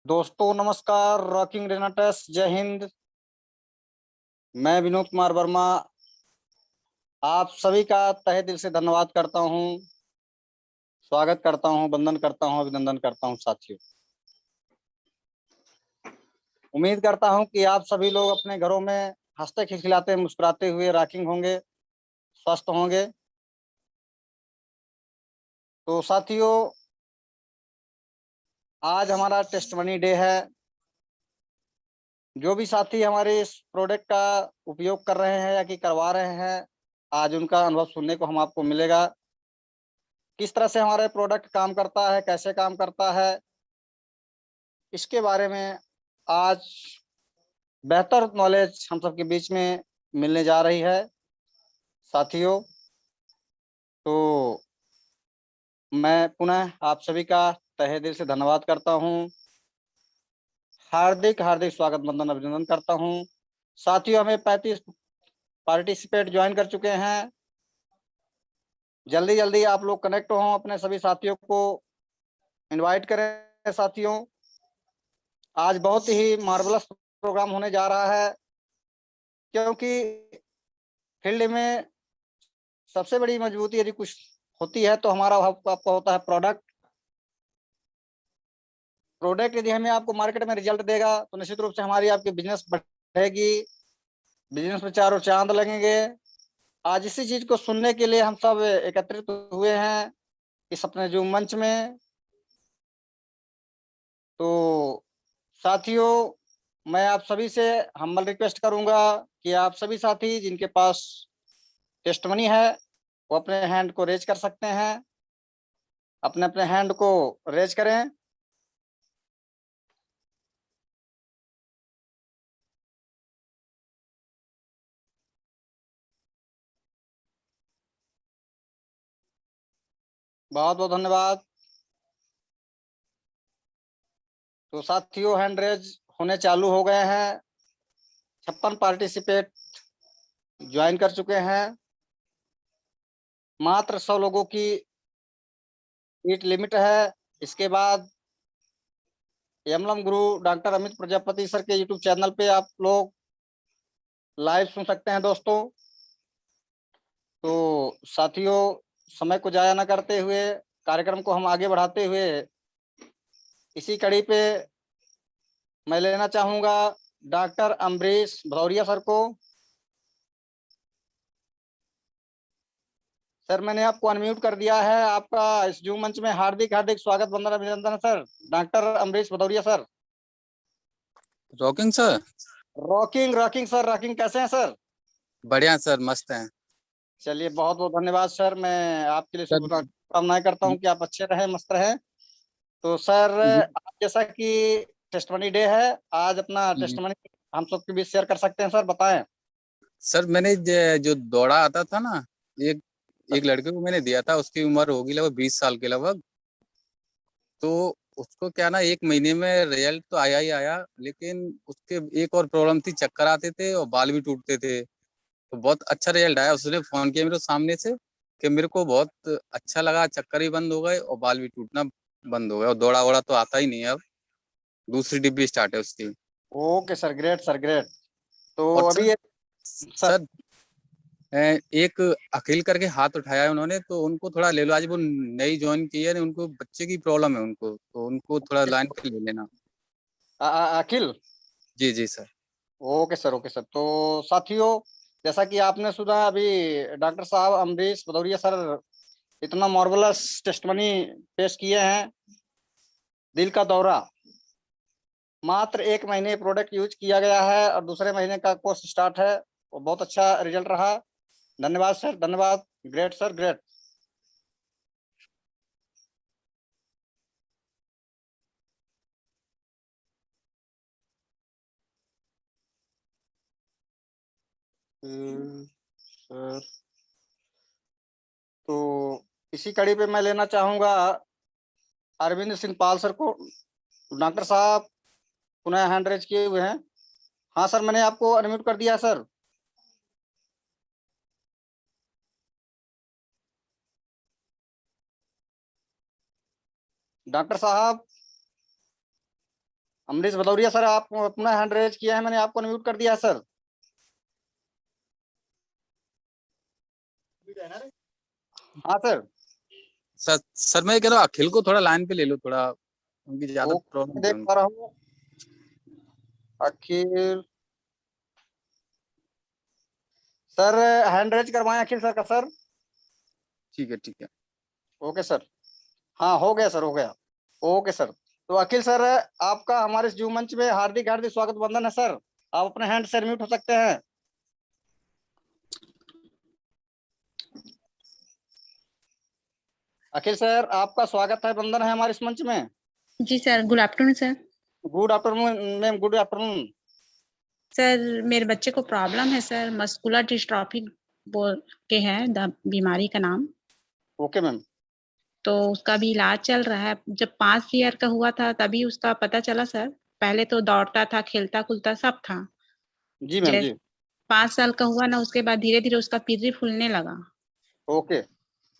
दोस्तों नमस्कार। रॉकिंग रेनाटस, जय हिंद। मैं विनोद कुमार वर्मा आप सभी का तहे दिल से धन्यवाद करता हूं, स्वागत करता हूं, वंदन करता हूं, अभिनंदन करता हूं साथियों। उम्मीद करता हूं कि आप सभी लोग अपने घरों में हंसते खिलखिलाते मुस्कुराते हुए रॉकिंग होंगे, स्वस्थ होंगे। तो साथियों, आज हमारा टेस्टमनी डे है। जो भी साथी हमारे इस प्रोडक्ट का उपयोग कर रहे हैं या कि करवा रहे हैं, आज उनका अनुभव सुनने को हम आपको मिलेगा। किस तरह से हमारे प्रोडक्ट काम करता है, कैसे काम करता है, इसके बारे में आज बेहतर नॉलेज हम सबके बीच में मिलने जा रही है साथियों। तो मैं पुनः आप सभी का तहे दिल से धन्यवाद करता हूं, हार्दिक हार्दिक स्वागत, वंदन, अभिनंदन करता हूं साथियों। हमें 35 पार्टिसिपेट ज्वाइन कर चुके हैं। जल्दी जल्दी आप लोग कनेक्ट हों, अपने सभी साथियों को इनवाइट करें साथियों। आज बहुत ही मार्वलस प्रोग्राम होने जा रहा है, क्योंकि फील्ड में सबसे बड़ी मजबूती यदि कुछ होती है तो हमारा आपका होता है प्रोडक्ट। प्रोडक्ट यदि हमें आपको मार्केट में रिजल्ट देगा तो निश्चित रूप से हमारी आपकी बिजनेस बढ़ेगी, बिजनेस में चारों चांद लगेंगे। आज इसी चीज को सुनने के लिए हम सब एकत्रित हुए हैं इस अपने जूम मंच में। तो साथियों, मैं आप सभी से हम्बल रिक्वेस्ट करूंगा कि आप सभी साथी जिनके पास टेस्ट मनी है वो अपने हैंड को रेज कर सकते हैं, अपने अपने हैंड को रेज करें। बहुत बहुत धन्यवाद। तो साथियों, हैंड रेज होने चालू हो गए हैं। 56 पार्टिसिपेट ज्वाइन कर चुके हैं। मात्र 100 लोगों की सीट लिमिट है। इसके बाद यमलम गुरु डॉक्टर अमित प्रजापति सर के यूट्यूब चैनल पे आप लोग लाइव सुन सकते हैं दोस्तों। तो साथियों, समय को जाया न करते हुए कार्यक्रम को हम आगे बढ़ाते हुए इसी कड़ी पे मैं लेना चाहूंगा डॉक्टर अम्बरीश भदौरिया सर को। सर, मैंने आपको अनम्यूट कर दिया है। आपका इस जूम मंच में हार्दिक हार्दिक स्वागत, वंदन, अभिनंदन sir. Doctor Ambarish Bhadauria sir. Rocking sir. Rocking rocking sir, rocking. कैसे हैं सर? बढ़िया सर, मस्त हैं। चलिए, बहुत बहुत धन्यवाद सर। मैं आपके लिए सर शुभकामनाएं करता हूं कि आप अच्छे रहें, मस्त रहें। तो सर, आज जैसा कि टेस्टमनी डे है, आज अपना टेस्टमनी हम सबके बीच शेयर कर सकते हैं सर, बताएं। सर मैंने जो दौड़ा आता था ना, एक एक लड़के को मैंने दिया था। उसकी उम्र होगी लगभग 20 साल के लगभग। तो उसको क्या ना, 1 महीने में रिजल्ट तो आया ही आया, लेकिन उसके एक और प्रॉब्लम थी, चक्कर आते थे और बाल भी टूटते थे। तो बहुत अच्छा रिजल्ट आया। उसने फोन किया मेरे सामने से कि मेरे को बहुत अच्छा लगा, चक्कर ही बंद हो गए और बाल भी टूटना बंद हो गया, और दौड़ा वोड़ा तो आता ही नहीं है अब। दूसरी डिब्बी स्टार्ट है उसकी। Okay sir, great sir, great. तो और अभी सर। सर एक अखिल करके हाथ उठाया है उन्होंने, तो उनको थोड़ा ले लो। आज वो नई ज्वाइन की है, उनको बच्चे की प्रॉब्लम है उनको, तो उनको थोड़ा लाइन पे ले लेना। अखिल। जी जी sir. Okay sir, okay sir. तो साथियों, जैसा कि आपने सुना अभी, डॉक्टर साहब अम्बरीश भदौरिया सर इतना मार्वलस टेस्टमनी पेश किए हैं। दिल का दौरा, मात्र 1 महीने प्रोडक्ट यूज किया गया है और दूसरे महीने का कोर्स स्टार्ट है। वो बहुत अच्छा रिजल्ट रहा। धन्यवाद सर, धन्यवाद। Great sir, great. सर, तो इसी कड़ी पे मैं लेना चाहूंगा अरविंद सिंह पाल सर को। डॉक्टर साहब पुनः हैंड रेज किए हुए हैं। हाँ सर, मैंने आपको अनम्यूट कर दिया है सर। डॉक्टर साहब, अमरीश भदौरिया सर, आप अपना हैंड रेज किया है, मैंने आपको अनम्यूट कर दिया है सर। हाँ सर। सर मैं कह रहा हूँ अखिल को थोड़ा लाइन पे ले लो, थोड़ा उनकी ज्यादा वो प्रॉब्लम है देख पा रहा हूँ। अखिल सर, हैंड रेज करवाएं अखिल सर का सर। ठीक है ठीक है। Okay sir. हाँ हो गया सर, हो गया। Okay sir. तो अखिल सर, आपका हमारे इस जुम मंच में हार्दिक हार्दिक स्वागत वंदन है सर। आप अपने हैंड से म्यूट हो सकते हैं। अखिल सर, आपका स्वागत है, वंदन है हमारे इस मंच में। जी sir, good afternoon sir. Good afternoon ma'am, good afternoon. Sir मेरे बच्चे को प्रॉब्लम है सर, मस्कुलर डिस्ट्रॉफी बोल के है बीमारी का नाम। Okay ma'am. तो उसका भी इलाज चल रहा है। जब 5 ईयर का हुआ था तभी उसका पता चला सर। पहले तो दौड़ता था, खेलता कूदता सब था। जी मैम जी। जैसे 5 साल का हुआ ना, उसके बाद धीरे धीरे उसका पिर्री फूलने लगा। ओके।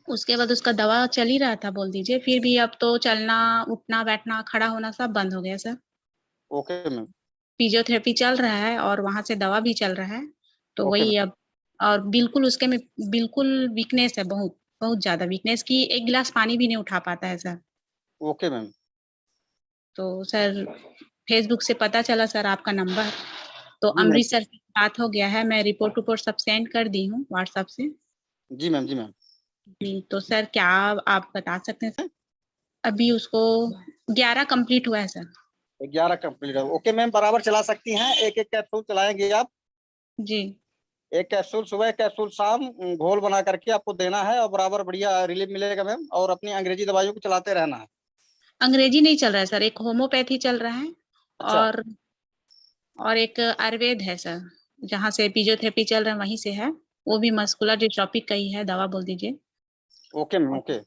उसके बाद उसका दवा चल ही रहा था बोल दीजिए, फिर भी अब तो चलना उठना बैठना खड़ा होना सब बंद हो गया सर। Okay ma'am. फिजियोथेरेपी चल रहा है और वहां से दवा भी चल रहा है। तो ओके वही मैम। अब, और बिल्कुल उसके में बिल्कुल वीकनेस है, बहुत बहुत ज्यादा वीकनेस की, एक गिलास पानी भी नहीं उठा पाता है सर। Okay ma'am. तो सर फेसबुक से पता चला सर आपका नंबर, तो जी मैम। अमृत सर से बात हो गया है। मैं रिपोर्ट रिपोर्ट सब सेंड कर दी हूँ व्हाट्सएप से। जी मैम। जी मैम। जी तो सर क्या आप बता सकते हैं सर? अभी उसको 11 कंप्लीट हुआ है सर। 11 कंप्लीट है। ओके मैम, बराबर चला सकती हैं, एक एक कैप्सूल चलाएंगे आप। जी एक कैप्सूल सुबह, एक कैप्सूल शाम, घोल बना करके आपको देना है और बराबर बढ़िया रिलीफ मिलेगा मैम। और अपनी अंग्रेजी दवाइयों को चलाते रहना है। अंग्रेजी नहीं चल रहा है सर, एक होम्योपैथी चल रहा है। अच्छा। और एक आयुर्वेद है सर, जहाँ से फिजियोथेरेपी चल रहा है वहीं से है। वो भी मस्कुलर डिस्ट्रॉफी का ही है, दवा बोल दीजिए। Okay ma'am. ओके।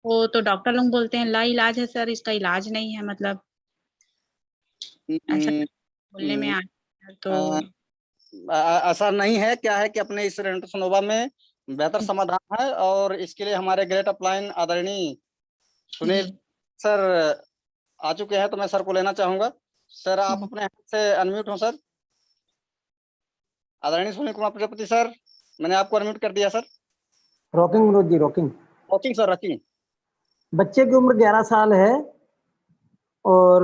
वो तो डॉक्टर लोग बोलते हैं ला इलाज है सर, इसका इलाज नहीं है, मतलब ऐसा हम्म, बोलने में हम्म, आता है तो। अ, ऐसा नहीं है, क्या है कि अपने इस रेंटसनोवा में बेहतर समाधान है, और इसके लिए हमारे ग्रेट अपलाइन आदरणीय जी सुनील सर आ चुके हैं, तो मैं सर को लेना चाहूंगा। सर, आप जी अपने हाथ से अनम्यूट हो सर। आदरणीय सुनील कुमार प्रजापति सर, मैंने आपको अनम्यूट कर दिया sir. Rocking Manoj ji, rocking. Rocking sir, rocking. बच्चे की उम्र 11 साल है। और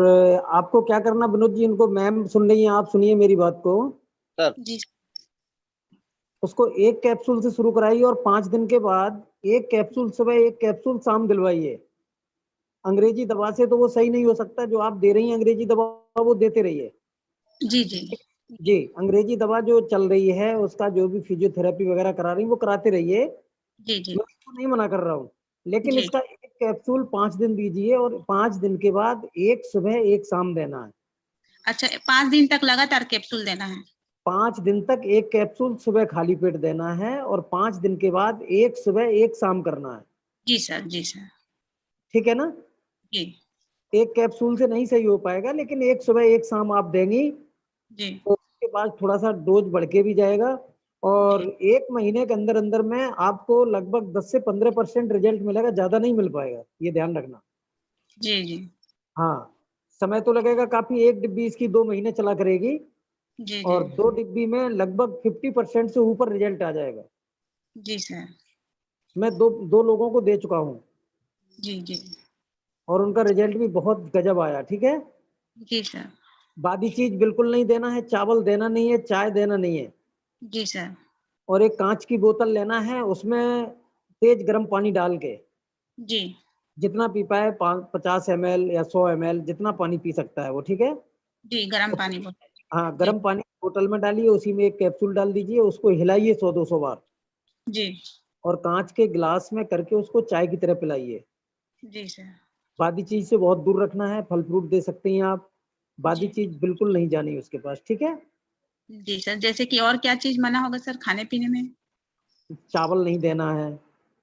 आपको क्या करना विनोद जी, इनको मैम सुन रही हैं, आप सुनिए मेरी बात को। सर। जी उसको एक कैप्सूल से शुरू कराइए और 5 दिन के बाद एक कैप्सूल सुबह, एक कैप्सूल शाम दिलवाइए। अंग्रेजी दवा से तो वो सही नहीं हो सकता, जो आप दे रही हैं अंग्रेजी दवा वो देते रहिए। जी जी जी, अंग्रेजी दवा जो चल रही है उसका जो भी फिजियोथेरेपी वगैरह करा रही है वो कराते रहिए। जी जी मैं इसको नहीं मना कर रहा हूँ, लेकिन जी। इसका एक कैप्सूल 5 दिन दीजिए और 5 दिन के बाद एक सुबह एक शाम देना है। अच्छा, 5 दिन तक लगातार कैप्सूल देना है? 5 दिन तक एक कैप्सूल सुबह खाली पेट देना है और 5 दिन के बाद एक सुबह एक शाम करना है। जी सर, जी सर। ठीक है ना? जी एक कैप्सूल से नहीं सही हो पाएगा, लेकिन एक सुबह एक शाम आप देंगी जी तो उसके बाद थोड़ा सा डोज बढ़ के भी जाएगा। और जी 1 महीने के अंदर अंदर में आपको लगभग 10 से 15% रिजल्ट मिलेगा, ज्यादा नहीं मिल पाएगा, ये ध्यान रखना। जी जी हाँ, समय तो लगेगा काफी। एक डिब्बी इसकी 2 महीने चला करेगी जी जी और 2 डिब्बी में लगभग 50% से ऊपर रिजल्ट आ जाएगा। जी सर। मैं दो लोगों को दे चुका हूँ जी जी और उनका रिजल्ट भी बहुत गजब आया। ठीक है? जी सर। बादी चीज बिल्कुल नहीं देना है, चावल देना नहीं है, चाय देना नहीं है। जी सर। और एक कांच की बोतल लेना है, उसमें तेज गर्म पानी डाल के, जी जितना पी पाए 50 ml या 100 ml, जितना पानी पी सकता है वो। ठीक है? जी, गर्म पानी बोल। हाँ, जी गर्म पानी बोतल में डालिए, उसी में एक कैप्सूल डाल दीजिए, उसको हिलाइए 100-200 बार जी और कांच के गिलास में करके उसको चाय की तरह पिलाइए। जी सर। बादी चीज से बहुत दूर रखना है, फल फ्रूट दे सकती हैं आप, बादी जी चीज बिल्कुल नहीं जानी उसके पास। ठीक है? जी सर, जैसे कि और क्या चीज मना होगा सर खाने पीने में? चावल नहीं देना है,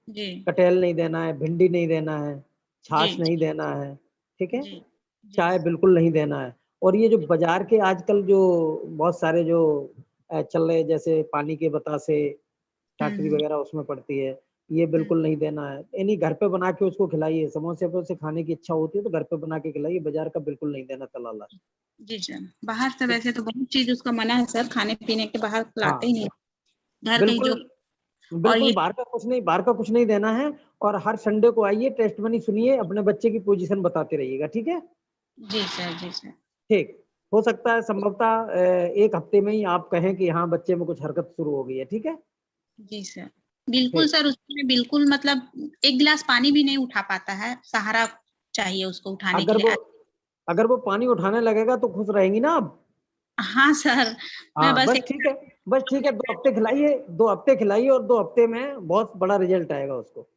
जी कटहल नहीं देना है, भिंडी नहीं देना है, जी छाछ नहीं देना है। ठीक है? जी जी चाय बिल्कुल नहीं देना है। और ये जो बाजार के आजकल जो बहुत सारे जो चल रहे, जैसे पानी के बतासे, टाटरी हम्म वगैरह उसमें पड़ती है, ये बिल्कुल नहीं देना है। यानी घर पे बना के उसको खिलाइए, समोसे से खाने की इच्छा होती है तो घर पे बना के खिलाइए, बाजार का बिल्कुल नहीं देना तला ला। जी सर, बाहर से वैसे तो बहुत चीज उसका मना है सर, खाने पीने के बाहर खिलाते ही हाँ नहीं, घर का ही जो। बिल्कुल और बिल्कुल, ये बाहर का कुछ नहीं देना है। और हर संडे को आइए, टेस्ट मनी सुनिए, अपने बच्चे की पोजीशन बताते रहिएगा, ठीक है? जी सर, जी सर। ठीक। हो सकता है संभवतः 1 हफ्ते में ही आप कहें कि हाँ बच्चे में कुछ हरकत शुरू हो गई है, ठीक है? जी सर, बिल्कुल ठीक। सर, उसमें बिल्कुल मतलब एक गिलास पानी भी नहीं उठा पाता है, सहारा चाहिए उसको उठाने के अगर वो लिए। अगर वो पानी उठाने लगेगा तो खुश रहेंगी ना आप? हाँ सर, मैं हाँ बस बस एक ठीक है, बस ठीक है, 2 हफ्ते खिलाइए, 2 हफ्ते खिलाइए और 2 हफ्ते में बहुत बड़ा रिजल्ट आएगा उसको।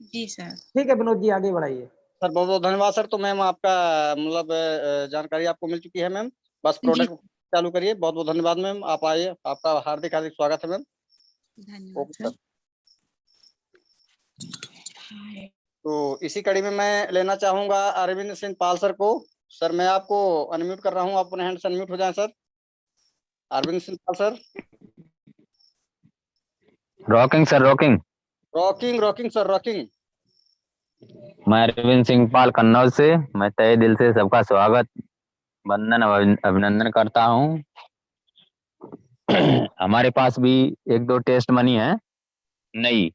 जी सर। ठीक है विनोद जी, आगे बढ़ाइए। सर बहुत बहुत धन्यवाद सर। तो मैम आपका मतलब जानकारी आपको मिल चुकी है मैम। बस जी, प्रोडक्ट चालू करिए। बहुत बहुत धन्यवाद मैम, आप आइए, आपका हार्दिक हार्दिक स्वागत है मैम। धन्यवाद ओके सर। सर। तो इसी कड़ी में मैं लेना चाहूंगा अरविंद सिंह पाल सर को। सर मैं आपको अनम्यूट कर रहा हूँ, आप अपने हैंड से अनम्यूट हो जाएं sir. Arvind Singh Pal sir. Rocking sir, rocking. Rocking rocking sir, rocking. मैं अरविंद सिंह पाल कन्नौज से, मैं तहे दिल से सबका स्वागत, वंदन, अभिनंदन करता हूँ। हमारे पास भी 1-2 टेस्ट मनी है नई,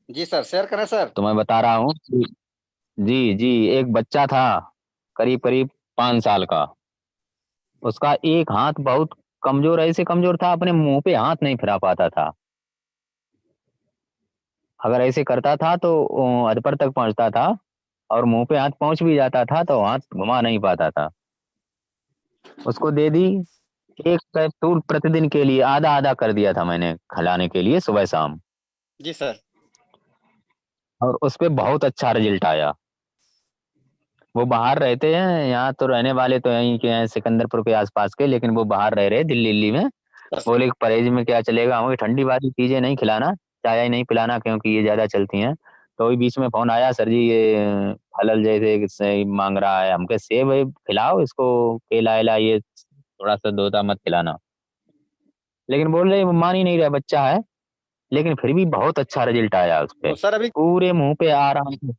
जी सर, शेयर करें सर। तो मैं बता रहा हूँ। जी जी, एक बच्चा था करीब करीब 5 साल का। उसका एक हाथ बहुत कमजोर, ऐसे कमजोर था, अपने मुंह पे हाथ नहीं फिरा पाता था। अगर ऐसे करता था तो अधपर तक पहुंचता था, और मुंह पे हाथ पहुंच भी जाता था तो हाथ घुमा नहीं पाता था। उसको दे दी 1 कैप्सूल प्रतिदिन के लिए, आधा आधा कर दिया था मैंने खिलाने के लिए, सुबह शाम। जी सर। और उस पे बहुत अच्छा रिजल्ट आया। वो बाहर रहते हैं, यहाँ तो रहने वाले तो यहीं के हैं, सिकंदरपुर के आसपास के, लेकिन वो बाहर रह रहे दिल्ली दिल्ली में। बोले कि परहेज में क्या चलेगा, हमें ठंडी वाली चीजें नहीं खिलाना, चाय ही नहीं पिलाना, क्योंकि ये ज्यादा चलती हैं। तो वही बीच में फोन आया, सर जी ये फलल जैसे से मांग रहा है, हमके सेब वेब खिलाओ इसको, केला एला ये थोड़ा सा दोता मत खिलाना। लेकिन बोल रहे वो मान ही नहीं रहा, बच्चा है। लेकिन फिर भी बहुत अच्छा रिजल्ट आया उस पे, तो सर अभी पूरे मुंह पे आराम से।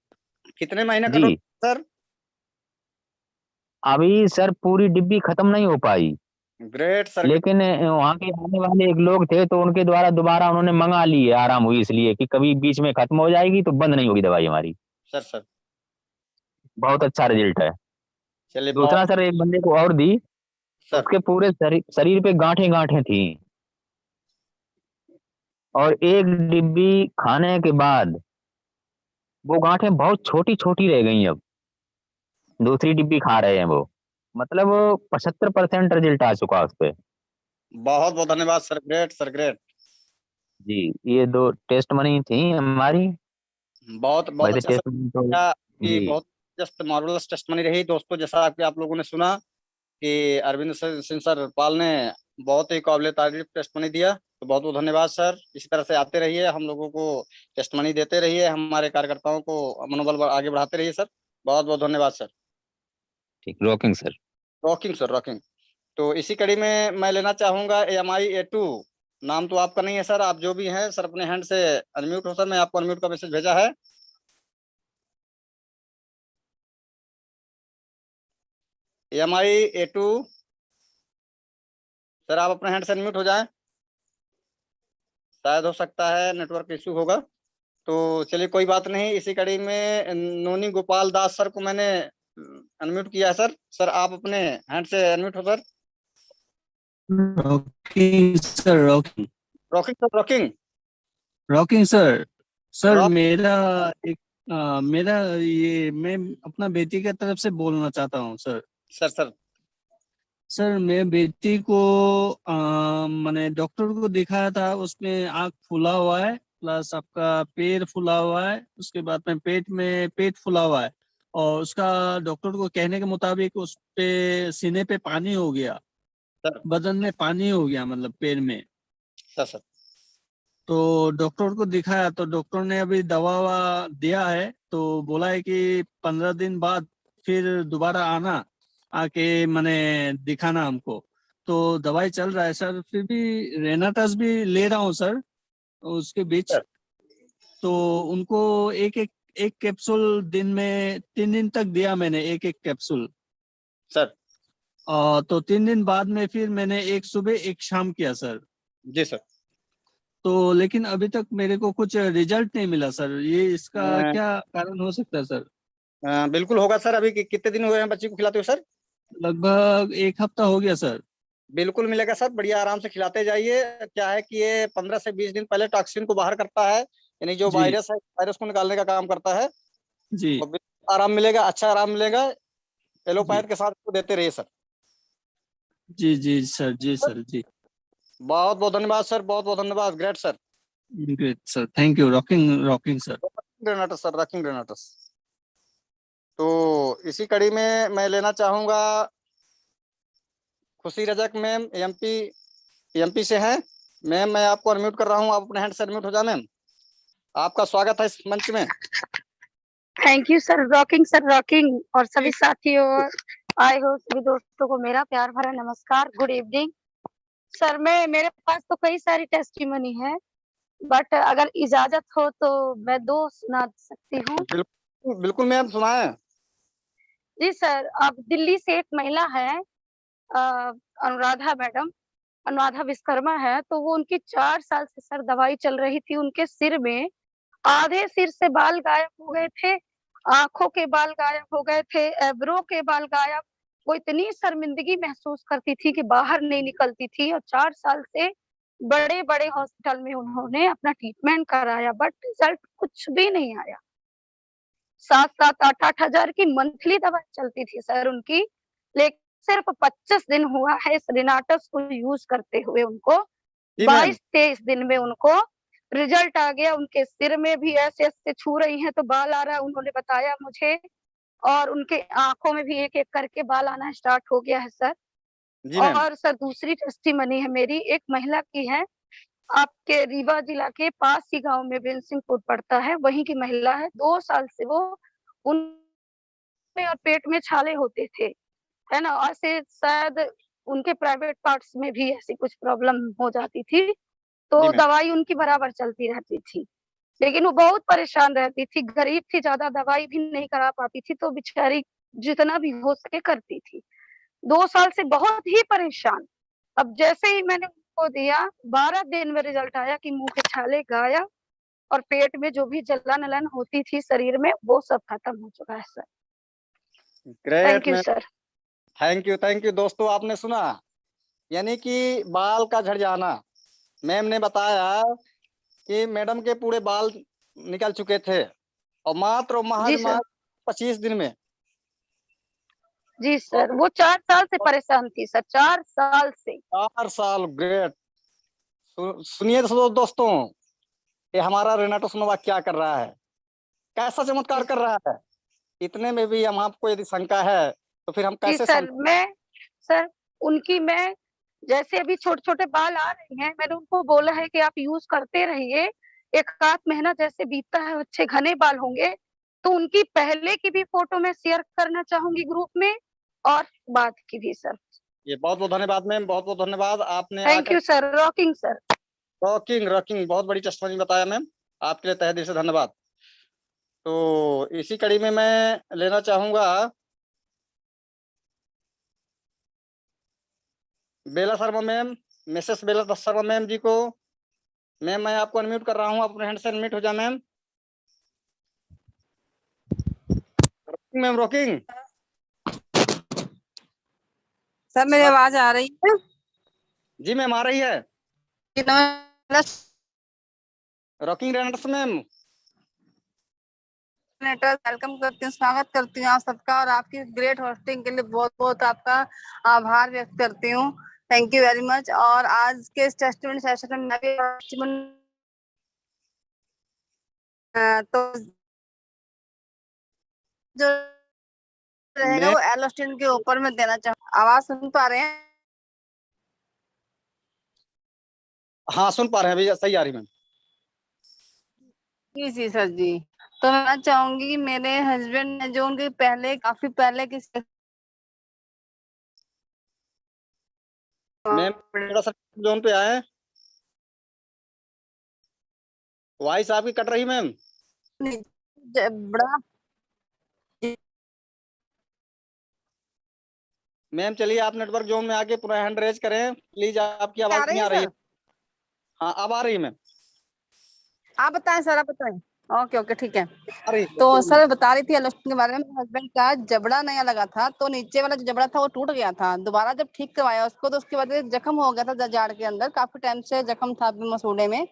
कितने महीने का जी, सर? अभी सर पूरी डिब्बी खत्म नहीं हो पाई, ग्रेट सर। लेकिन वहाँ के आने वाले एक लोग थे तो उनके द्वारा दोबारा उन्होंने मंगा ली है, आराम हुई, इसलिए कि कभी बीच में खत्म हो जाएगी तो बंद नहीं होगी दवाई हमारी। सर सर बहुत अच्छा रिजल्ट है। चलिए बहुत। दूसरा सर, एक बंदे को और दी, सर उसके पूरे शरीर पे गांठें गांठें थी, और एक डिब्बी खाने के बाद वो गांठें बहुत छोटी छोटी रह गई। अब दूसरी डिब्बी खा रहे हैं वो, मतलब 75% रिजल्ट आ चुका उस पे। बहुत बहुत धन्यवाद सर, ग्रेट सर, ग्रेट। जी, ये 2 टेस्ट मनी थी हमारी। बहुत बहुत वैसे अच्छा सर। टेस्ट मनी तो कि जी बहुत जस्ट मार्वलस टेस्टमनी रही दोस्तों। जैसा कि आप लोगों ने सुना कि अरविंद सिंह सर पाल ने बहुत ही काबिल तारीफ टेस्टमनी दिया। तो बहुत बहुत धन्यवाद सर। इसी तरह से आते रहिए, हम लोगों को टेस्टमनी देते रहिए, हमारे कार्यकर्ताओं को मनोबल आगे बढ़ाते रहिए सर। बहुत बहुत धन्यवाद सर। ठीक, rocking sir. Rocking sir, rocking. तो इसी कड़ी में मैं लेना चाहूंगा AMI A2। नाम तो आपका नहीं है सर, आप जो भी हैं सर अपने हैंड से अनम्यूट हो सर। मैं आपको अनम्यूट का मैसेज भेजा है। AMI A2 सर, आप अपने हैंड से अनम्यूट हो जाएं। शायद हो सकता है नेटवर्क इशू होगा। तो चलिए कोई बात नहीं। इसी कड़ी में नोनी गोपाल दास सर को मैंने अनम्यूट किया है सर। सर आप अपने हैंड से अनम्यूट हो sir. Rocking sir, rocking. Rocking sir, rocking. Rocking sir. Sir rock. मेरा एक मेरा ये मैं अपना बेटी की तरफ से बोलना चाहता हूँ सर। सर सर सर मैं बेटी को मैंने डॉक्टर को दिखाया था, उसमें आँख फूला हुआ है, प्लस आपका पैर फूला हुआ है, उसके बाद में पेट फूला हुआ है, और उसका डॉक्टर को कहने के मुताबिक उस पे सीने पे पानी हो गया, सर बदन में पानी हो गया, मतलब पैर में। सर सर तो डॉक्टर को दिखाया तो डॉक्टर ने अभी दवा ववा दिया है, तो बोला है कि 15 दिन बाद फिर दोबारा आना, आके मैंने दिखाना हमको। तो दवाई चल रहा है सर, फिर भी रेनाटस भी ले रहा हूँ सर उसके बीच। सर तो उनको एक कैप्सूल दिन में 3 दिन तक दिया मैंने, एक कैप्सूल। सर। तो 3 दिन बाद में फिर मैंने एक सुबह एक शाम किया सर। जी सर। तो लेकिन अभी तक मेरे को कुछ रिजल्ट नहीं मिला सर, ये इसका अ, क्या कारण हो सकता है सर? बिल्कुल होगा सर। अभी कितने दिन हुए हैं बच्ची को खिलाते हुए सर? लगभग 1 हफ्ता हो गया सर। बिल्कुल मिलेगा सर, बढ़िया आराम से खिलाते जाइए। क्या है कि ये 15 से 20 दिन पहले टॉक्सिन को बाहर करता है, यानी जो जी वायरस है, वायरस को निकालने का काम करता है। जी और बिल्कुल आराम मिलेगा, अच्छा आराम मिलेगा। जी एलोपैथ के साथ इसको देते रहिए सर। जी जी सर, जी सर, जी। बहुत बहुत धन्यवाद सर, बहुत बहुत धन्यवाद। Great sir. Great sir, thank you. Rocking rocking sir. ग्रेनाटस सर, रॉकिंग ग्रेनाटस। तो इसी कड़ी में मैं लेना चाहूंगा खुशी रजक मैम, एमपी से हैं। मैम मैं आपको अनम्यूट कर रहा हूँ, आप अपने हैंड से अनम्यूट हो जाए मैम। आपका स्वागत है इस मंच में। थैंक यू सर, रॉकिंग और सभी साथियों और आए हो सभी दोस्तों को मेरा प्यार भरा नमस्कार, गुड इवनिंग। सर मेरे पास तो कई सारी टेस्टिमनी है, बट अगर इजाजत हो तो मैं 2 सुना सकती हूँ। बिल्कुल बिल्कुल मैम, सुनाए। जी सर, अब दिल्ली से एक महिला है, अनुराधा मैडम, अनुराधा विश्वकर्मा है। तो वो उनकी 4 साल से सर दवाई चल रही थी। उनके सिर में आधे सिर से बाल गायब हो गए थे, आंखों के बाल गायब हो गए थे, एब्रो के बाल गायब। वो इतनी शर्मिंदगी महसूस करती थी कि बाहर नहीं निकलती थी, और 4 साल से बड़े-बड़े हॉस्पिटल में उन्होंने अपना ट्रीटमेंट कराया, बट रिजल्ट कुछ भी नहीं आया। 7-7, 8-8 हजार की मंथली दवाई चलती थी सर उनकी, लेकिन सिर्फ 25 दिन हुआ है इस रेनाटस को यूज करते हुए उनको। जी मैम। 22-23 दिन में उनको रिजल्ट आ गया। उनके सिर में भी ऐसे-ऐसे छू रही हैं तो बाल आ रहा है, उन्होंने बताया मुझे। और उनके आँखों में भी एक-एक करके बाल आना स्टार्ट हो गया है सर। जी मैम। और सर दूसरी टेस्टिमनी है मेरी, एक महिला की है, आपके रीवा जिला के पास ही गाँव में बिनसिंहपुर पड़ता है, वहीं की महिला है। 2 साल से वो उनमें और पेट में छाले होते थे, है ना? ऐसे शायद उनके प्राइवेट पार्ट्स में भी ऐसी कुछ प्रॉब्लम हो जाती थी, जी तो मैम। दवाई उनकी बराबर चलती रहती थी। लेकिन वो बहुत परेशान रहती थी, गरीब थी, ज़्यादा दवाई भी नहीं करा पाती थी, तो बेचारी जितना भी हो सके करती थी। 2 साल से बहुत ही परेशान। अब जैसे ही मैंने उनको दिया, 12 दिन में रिज़ल्ट आया कि मुँह के छाले गायब, और पेट में जो भी जलन-वलन होती थी शरीर में, वो सब खत्म हो चुका है sir. Great thank you ma'am. Sir. Thank you दोस्तों, आपने सुना, यानी कि बाल का झड़ जाना। मैम ने बताया कि मैडम के पूरे बाल निकल चुके थे, और मात्र और महज जी सर। महज 25 दिन में। जी और सर, वो 4 साल से परेशान थी सर, 4 साल से। 4 साल। ग्रेट। सुनिए दोस्तों, ये हमारा रेनाटो सोनोवा क्या कर रहा है, कैसा जी चमत्कार कर रहा है। इतने में भी हम आपको यदि शंका है तो फिर हम जी कैसे सर, सर उनकी मैं जैसे अभी छोटे-छोटे बाल आ रहे हैं, मैंने उनको बोला है कि आप यूज़ करते रहिए, 1 आध महीना जैसे बीतता है अच्छे घने बाल होंगे। तो उनकी पहले की भी फ़ोटो मैं शेयर करना चाहूँगी ग्रुप में, और बाद की भी सर। ये बहुत बहुत धन्यवाद मैम, बहुत बहुत धन्यवाद। आपने थैंक आकर you sir, rocking sir. Rocking rocking बहुत बड़ी टेस्टमनी बताया मैम, आपके लिए तहे दिल से धन्यवाद। तो इसी कड़ी में मैं लेना चाहूंगा बेला शर्मा मैम, मिसेस बेला शर्मा मैम जी को। मैम मैं आपको अनम्यूट कर रहा हूँ, आप अपने हैंड से अनम्यूट हो जाए मैम। Ma'am rocking. सर मेरी आवाज आ रही है? जी मैम आ रही है। जी, नमस्कार। Rocking रेनट्स ma'am. वेलकम करती हूँ, स्वागत करती हूँ आप सबका, और आपकी ग्रेट होस्टिंग के लिए बहुत बहुत आपका आभार व्यक्त करती हूँ। Thank you very much. और आज के इस टेस्टिमनी सेशन में मैं भी तो जो रहेगा मैम वो एलोस्टिन के ऊपर में देना चाहूँ। आवाज सुन पा रहे हैं? हाँ सुन पा रहे हैं, अभी सही आ रही मैम। जी जी सर जी। तो मैं चाहूंगी कि मेरे हस्बैंड ने जो उनके पहले काफी पहले की मैम थोड़ा सा जोन पे आए। वॉइस आपकी कट रही मैम। जबड़ा मैम चलिए आप नेटवर्क जोन में आके पूरा हैंड रेज करें प्लीज, आपकी आ आवाज रही नहीं आ है रही है। सर? हाँ अब आ रही है मैम। आप बताएं सर, आप बताएं। ओके ओके ठीक है। आ रही है। तो सर मैं बता रही थी एलोस्टिन के बारे में। मेरे हस्बैंड का जबड़ा नया लगा था, तो नीचे वाला जो जबड़ा था वो टूट गया था। दोबारा जब ठीक करवाया उसको, तो उसके बाद जख्म हो गया था जाड़ के अंदर, काफी टाइम से जख्म था मसूड़े में।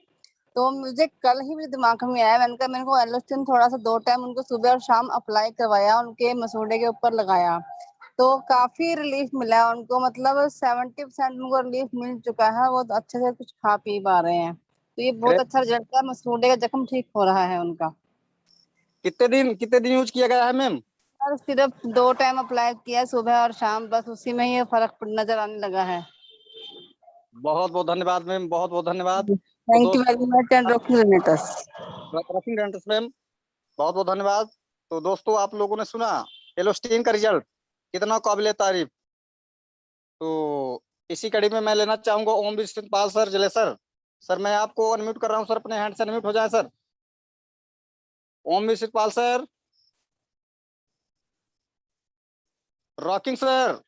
तो मुझे कल ही मेरे दिमाग में आया, मैंने कहा मेरे को एलोस्टिन थोड़ा सा 2 टाइम उनको सुबह और शाम अप्लाई करवाया, उनके मसूड़े के ऊपर लगाया, तो काफी रिलीफ मिला है उनको। मतलब 70% उनको रिलीफ मिल चुका है, वो अच्छे से कुछ खा पी पा रहे हैं। तो ये बहुत अच्छा रिजल्ट है, मसूड़े का जख्म ठीक हो रहा है उनका। कितने दिन यूज किया गया है मैम? और सिर्फ 2 टाइम अप्लाई किया, सुबह और शाम, बस उसी में ही फर्क नजर आने लगा है। बहुत बहुत धन्यवाद मैम, बहुत बहुत धन्यवाद। तो thank you very much and rocking रेंटस मैम, बहुत बहुत धन्यवाद। तो दोस्तों आप लोगों ने सुना एलोस्टिन का रिजल्ट कितना काबिल तारीफ। तो इसी कड़ी में मैं लेना चाहूंगा ओम विश्वपाल सर, जलेसर सर, मैं आपको अनम्यूट कर रहा हूं सर, अपने हैंड से अनम्यूट हो जाए sir. Om Vishwapal sir, rocking sir.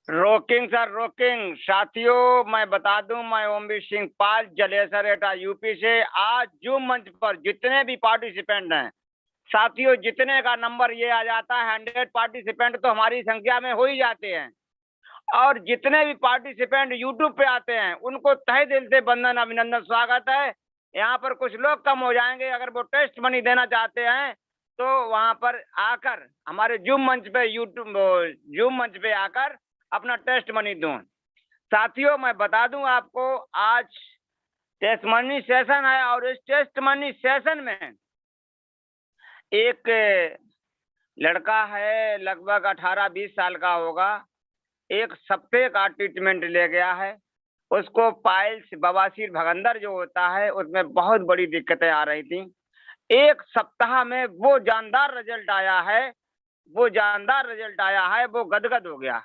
Rocking sir, rocking. साथियों मैं बता दूं, मैं ओमवीर सिंह पाल जलेसर एटा यूपी से। आज जूम मंच पर जितने भी पार्टिसिपेंट हैं साथियों, जितने का नंबर ये आ जाता है 100 पार्टिसिपेंट तो हमारी संख्या में हो ही जाते हैं। और जितने भी पार्टिसिपेंट यूट्यूब पे आते हैं उनको तहे दिल से वंदन, अभिनंदन, स्वागत है। यहाँ पर कुछ लोग कम हो जाएंगे, अगर वो टेस्ट मनी देना चाहते हैं तो वहां पर आकर हमारे जूम मंच पे आकर अपना टेस्ट मनी दूं। साथियों मैं बता दूं आपको, आज टेस्ट मनी सेशन है और इस टेस्ट मनी सेशन में एक लड़का है, लगभग 18-20 साल का होगा, 1 हफ्ते का ट्रीटमेंट ले गया है। उसको पाइल्स, बवासीर, भगंदर जो होता है उसमें बहुत बड़ी दिक्कतें आ रही थी। 1 सप्ताह में वो जानदार रिजल्ट आया है, वो गदगद हो गया।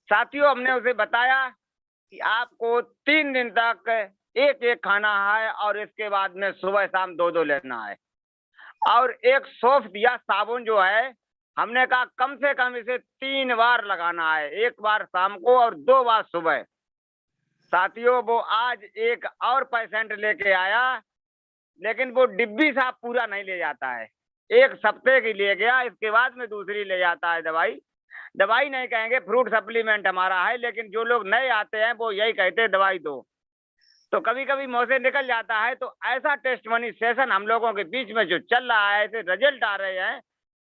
साथियों हमने उसे बताया कि आपको 3 दिन तक एक खाना है और इसके बाद में सुबह शाम 2 लेना है। और एक सौंफ दिया साबुन जो है, हमने कहा कम से कम इसे 3 बार लगाना है, 1 बार शाम को और 2 बार सुबह। साथियों वो आज एक और पेशेंट लेके आया, लेकिन वो डिब्बी साहब पूरा नहीं ले जाता है। 1 हफ्ते की ले गया, इसके बाद में दूसरी ले जाता है। दवाई नहीं कहेंगे, फ्रूट सप्लीमेंट हमारा है, लेकिन जो लोग नए आते हैं वो यही कहते हैं दवाई दो। तो कभी कभी मुंह से निकल जाता है। तो ऐसा टेस्ट मनी सेशन हम लोगों के बीच में जो चल रहा है, ऐसे रिजल्ट आ रहे हैं,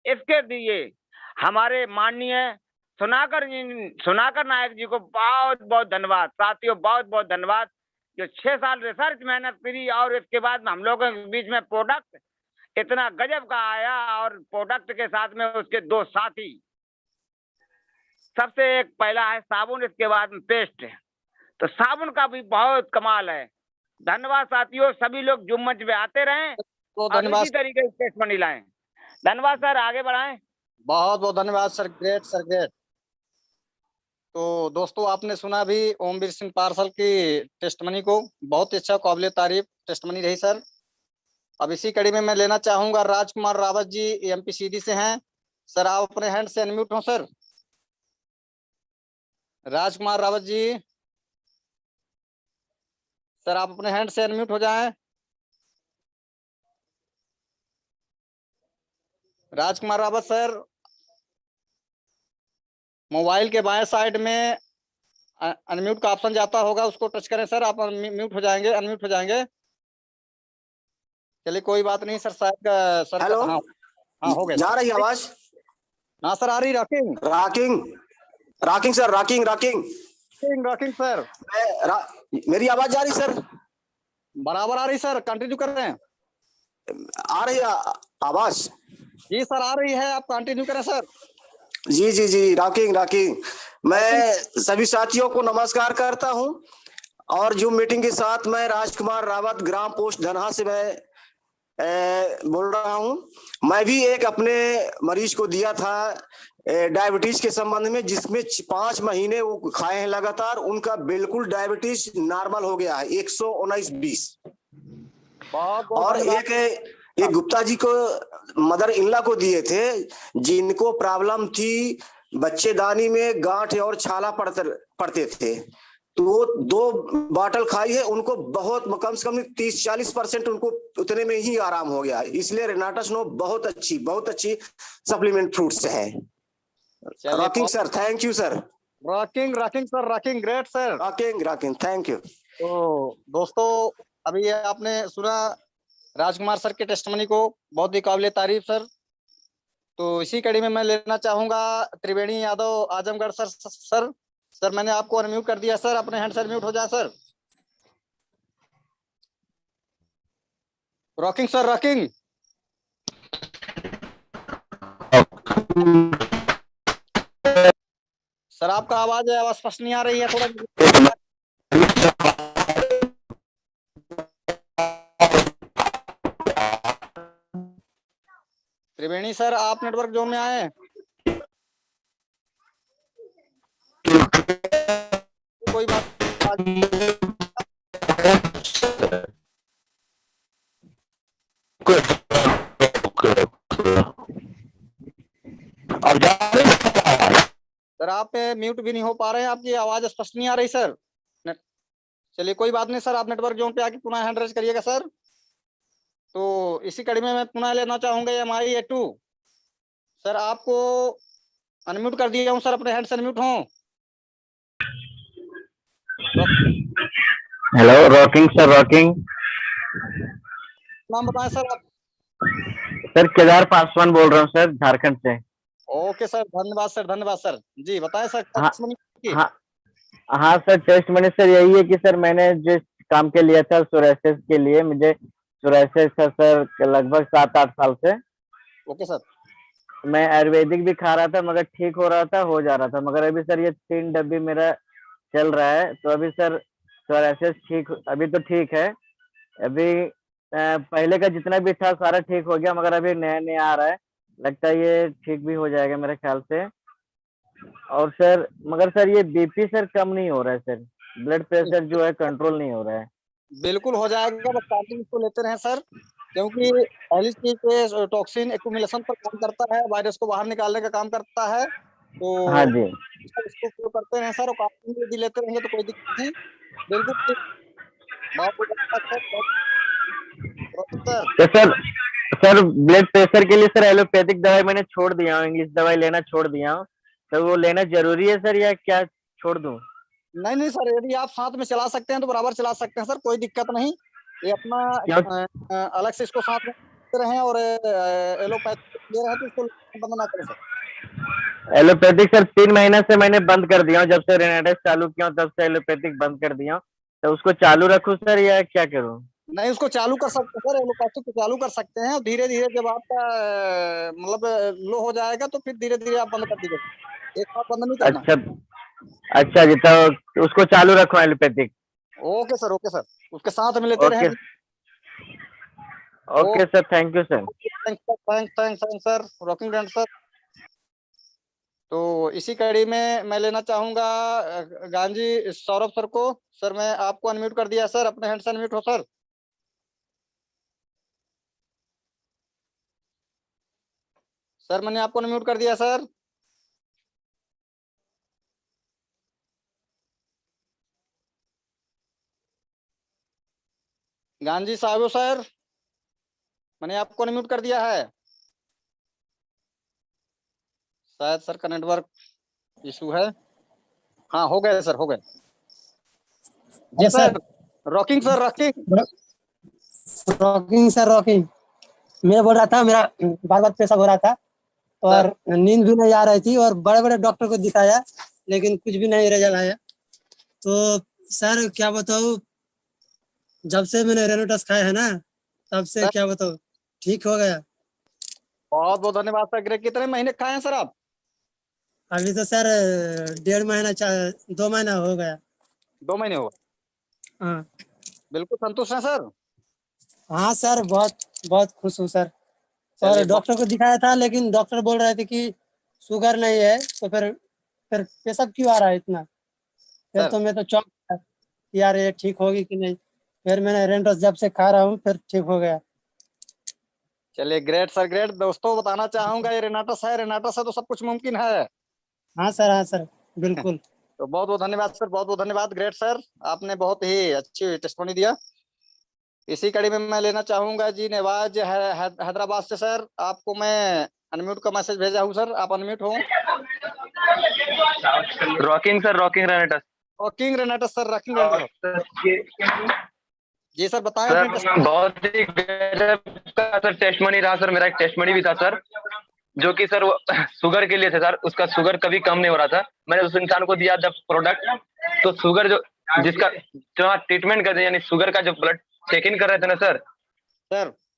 इसके लिए हमारे माननीय सुनाकर नायक जी को बहुत बहुत धन्यवाद। साथियों बहुत बहुत धन्यवाद, जो 6 साल रिसर्च मेहनत करी और इसके बाद में हम लोगों के बीच में प्रोडक्ट इतना गजब का आया, और प्रोडक्ट के साथ में उसके 2 साथी। सबसे एक पहला है साबुन, इसके बाद में पेस्ट। तो साबुन का भी बहुत कमाल है। धन्यवाद साथियों, सभी लोग जुम मंच पे आते रहें तो और धन्यवाद इसी तरीके से टेस्ट मनी लाएं। धन्यवाद सर, आगे बढ़ाएं। बहुत बहुत धन्यवाद सर, ग्रेट सर, ग्रेट। तो दोस्तों आपने सुना भी ओमवीर सिंह पार्सल की टेस्ट मनी को, बहुत ही अच्छा काबिल तारीफ टेस्ट मनी रही सर। अब इसी कड़ी में मैं लेना चाहूंगा राजकुमार रावत जी, एमपीसीडी से हैं सर, आप अपने हैंड से अनम्यूट हो सर। राजकुमार रावत जी सर, आप अपने हैंड से अनम्यूट हो जाएं। राजकुमार रावत सर, मोबाइल के बाएं साइड में अनम्यूट का ऑप्शन जाता होगा, उसको टच करें सर, आप म्यूट हो जाएंगे, अनम्यूट हो जाएंगे। चलिए कोई बात नहीं सर, शायद सर। हेलो, हाँ हो गया जा रही आवाज? हाँ सर आ रही। रॉकिंग सर, रॉकिंग सर, मेरी आवाज जा रही सर? बराबर आ रही सर, कंटिन्यू कर रहे हैं। आ रही आवाज? जी सर आ रही है, आप कंटिन्यू करें सर। जी रॉकिंग। मैं सभी साथियों को नमस्कार करता हूं, और जो मीटिंग के साथ मैं राजकुमार रावत, ग्राम पोस्ट धनहा से मैं बोल रहा हूं। मैं भी एक अपने मरीज को दिया था डायबिटीज के संबंध में, जिसमें 5 महीने वो खाए हैं लगातार, उनका बिल्कुल डायबिटीज नॉर्मल हो गया है, 119/20। बहुत बहुत और धन्यवाद। एक गुप्ता जी को मदर इनला को दिए थे, जिनको प्रॉब्लम थी बच्चेदानी में गांठ और छाला पड़ते थे, तो वो 2 बॉटल खाई है, उनको बहुत कम से कम 30-40% उनको उतने में ही आराम हो गया। इसलिए रेनाटा स्नो बहुत अच्छी सप्लीमेंट फ्रूट्स है। चलिए rocking sir, thank you sir. Rocking rocking sir, rocking great sir. Rocking thank you. तो दोस्तों, अभी आपने सुना राजकुमार सर के टेस्टमनी को, बहुत ही काबिल तारीफ सर। तो इसी कड़ी में मैं लेना चाहूंगा त्रिवेणी यादव आजमगढ़ सर। सर मैंने आपको अनम्यूट कर दिया सर, अपने हैंड सर म्यूट हो जाए sir. Rocking sir, rocking. Sir आपका आवाज स्पष्ट नहीं आ रही है, थोड़ा त्रिवेणी सर, आप नेटवर्क जोन में आए। कोई बात सर, आप म्यूट भी नहीं हो पा रहे हैं, आपकी आवाज स्पष्ट नहीं आ रही सर। चलिए कोई बात नहीं सर, आप नेटवर्क जोन पे आके पुनः हैंड रेज करिएगा सर। तो इसी कड़ी में मैं पुनः लेना चाहूंगा MI-A2 सर, आपको अनम्यूट कर दिया हूं सर, अपने हैंड से अनम्यूट हो। Hello rocking sir, rocking. नाम बताएं सर आप। सर केदार पासवान बोल रहा हूँ सर, झारखंड से। ओके सर, धन्यवाद सर, धन्यवाद सर। जी बताएं सर। हाँ हाँ सर, टेस्ट मनी सर यही है कि सर मैंने जिस काम के लिया था सोराइसिस के लिए, मुझे सोराइसिस था सर लगभग 7-8 साल से। Okay sir. मैं आयुर्वेदिक भी खा रहा था मगर ठीक हो रहा था, हो जा रहा था, मगर अभी सर ये 3 डब्बी मेरा चल रहा है। तो अभी सर सोराइसिस ठीक, अभी तो ठीक है। अभी पहले का जितना भी था सारा ठीक हो गया, मगर अभी नया आ रहा है, लगता है ये ठीक भी हो जाएगा मेरे ख्याल से। और सर मगर सर ये बीपी सर कम नहीं हो रहा है सर, ब्लड प्रेशर जो है कंट्रोल नहीं हो रहा है। बिल्कुल हो जाएगा, बस स्टार्टिंग इसको लेते रहे सर, क्योंकि पहली चीज टॉक्सिन एक्यूमुलेशन पर काम करता है, वायरस को बाहर निकालने का काम करता है। तो हाँ जी इसको फॉलो करते रहे सर, और काफी यदि लेते रहेंगे तो कोई दिक्कत नहीं। बिल्कुल ठीक। बहुत धन्यवाद सर। तो सर ब्लड प्रेशर के लिए सर एलोपैथिक दवाई मैंने छोड़ दिया हूँ, इंग्लिश दवाई लेना छोड़ दिया हूँ, तो वो लेना जरूरी है सर या क्या छोड़ दूं? नहीं नहीं सर, यदि आप साथ में चला सकते हैं तो बराबर चला सकते हैं सर, कोई दिक्कत नहीं। ये अपना अलग से इसको साथ में रहे, और एलोपैथी ले रहे हैं तो इसको बंद ना करें सर। एलोपैथिक सर 3 महीना से मैंने बंद कर दिया हूँ, जब से रेनाडेक्स चालू किया हूँ तब से एलोपैथिक बंद कर दिया हूँ। तो उसको चालू रखूं सर या क्या करूं? नहीं, उसको चालू कर सकते हैं सर, एलोपैथिक को चालू कर सकते हैं, और धीरे धीरे जब आपका मतलब लो हो जाएगा तो फिर धीरे धीरे आप बंद कर दीजिएगा, एक साथ बंद नहीं करना। अच्छा जी, तो उसको चालू रखो allopathic. Okay sir, okay sir, उसके साथ में लेते रहे। Okay sir, thank you sir. Thanks sir, rocking grand sir. तो इसी कड़ी में मैं लेना चाहूंगा गांधी सौरभ सर को। सर मैं आपको अनम्यूट कर दिया सर, अपने हैंड से अनम्यूट हो सर। सर मैंने आपको अनम्यूट कर दिया सर। गांधी साहब सर, मैंने आपको अनम्यूट कर दिया है। शायद सर का नेटवर्क इशू है। हाँ हो गए सर, हो गए। जी sir. Rocking sir, rocking sir, rocking. मैं बोल रहा था, मेरा बार बार पेशाब हो रहा था और नींद भी नहीं आ रही थी, और बड़े बड़े डॉक्टर को दिखाया लेकिन कुछ भी नहीं रिजल्ट आया। तो सर क्या बताऊँ, जब से मैंने रेनोटस खाया है ना, तब से क्या बताऊँ, ठीक हो गया। बहुत बहुत धन्यवाद सर। कितने महीने खाए हैं सर आप? अभी तो सर 1.5 महीना 2 महीना हो गया। 2 महीने हो गए? हाँ बिल्कुल संतुष्ट है सर? हाँ सर, बहुत बहुत खुश हूँ सर। और डॉक्टर को दिखाया था, लेकिन डॉक्टर बोल रहे थे कि शुगर नहीं है, तो फिर पेशाब क्यों आ रहा है इतना? फिर तो मैं तो चौंक गया कि यार ये ठीक होगी कि नहीं। फिर मैंने रेंटस जब से खा रहा हूँ फिर ठीक हो गया। चलिए ग्रेट सर ग्रेट। दोस्तों बताना चाहूंगा ये रेनाटस है तो सब कुछ मुमकिन है। हाँ सर बिल्कुल। तो बहुत बहुत धन्यवाद सर, बहुत बहुत धन्यवाद। ग्रेट सर, आपने बहुत ही अच्छी टेस्टमोनी दिया। इसी कड़ी में मैं लेना चाहूंगा जी नवाज हैदराबाद से। सर आपको मैं अनम्यूट का मैसेज भेजा हूँ सर, आप अनम्यूट हो। रॉकिंग सर, रॉकिंग रेनेटस। रॉकिंग रेनाटस सर, रॉकिंग रेनाटस। जी सर बताएं अपनी सर टेस्टमोनी। बहुत ही गजब का सर टेस्टमनी रहा सर। मेरा एक टेस्टमनी भी था सर, जो कि सर वो शुगर के लिए थे सर। उसका शुगर कभी कम नहीं हो रहा था। मैंने उस इंसान को दिया जब प्रोडक्ट, तो शुगर जो जिसका जो ट्रीटमेंट करते यानी शुगर का जो ब्लड चेक इन कर रहे थे ना सर,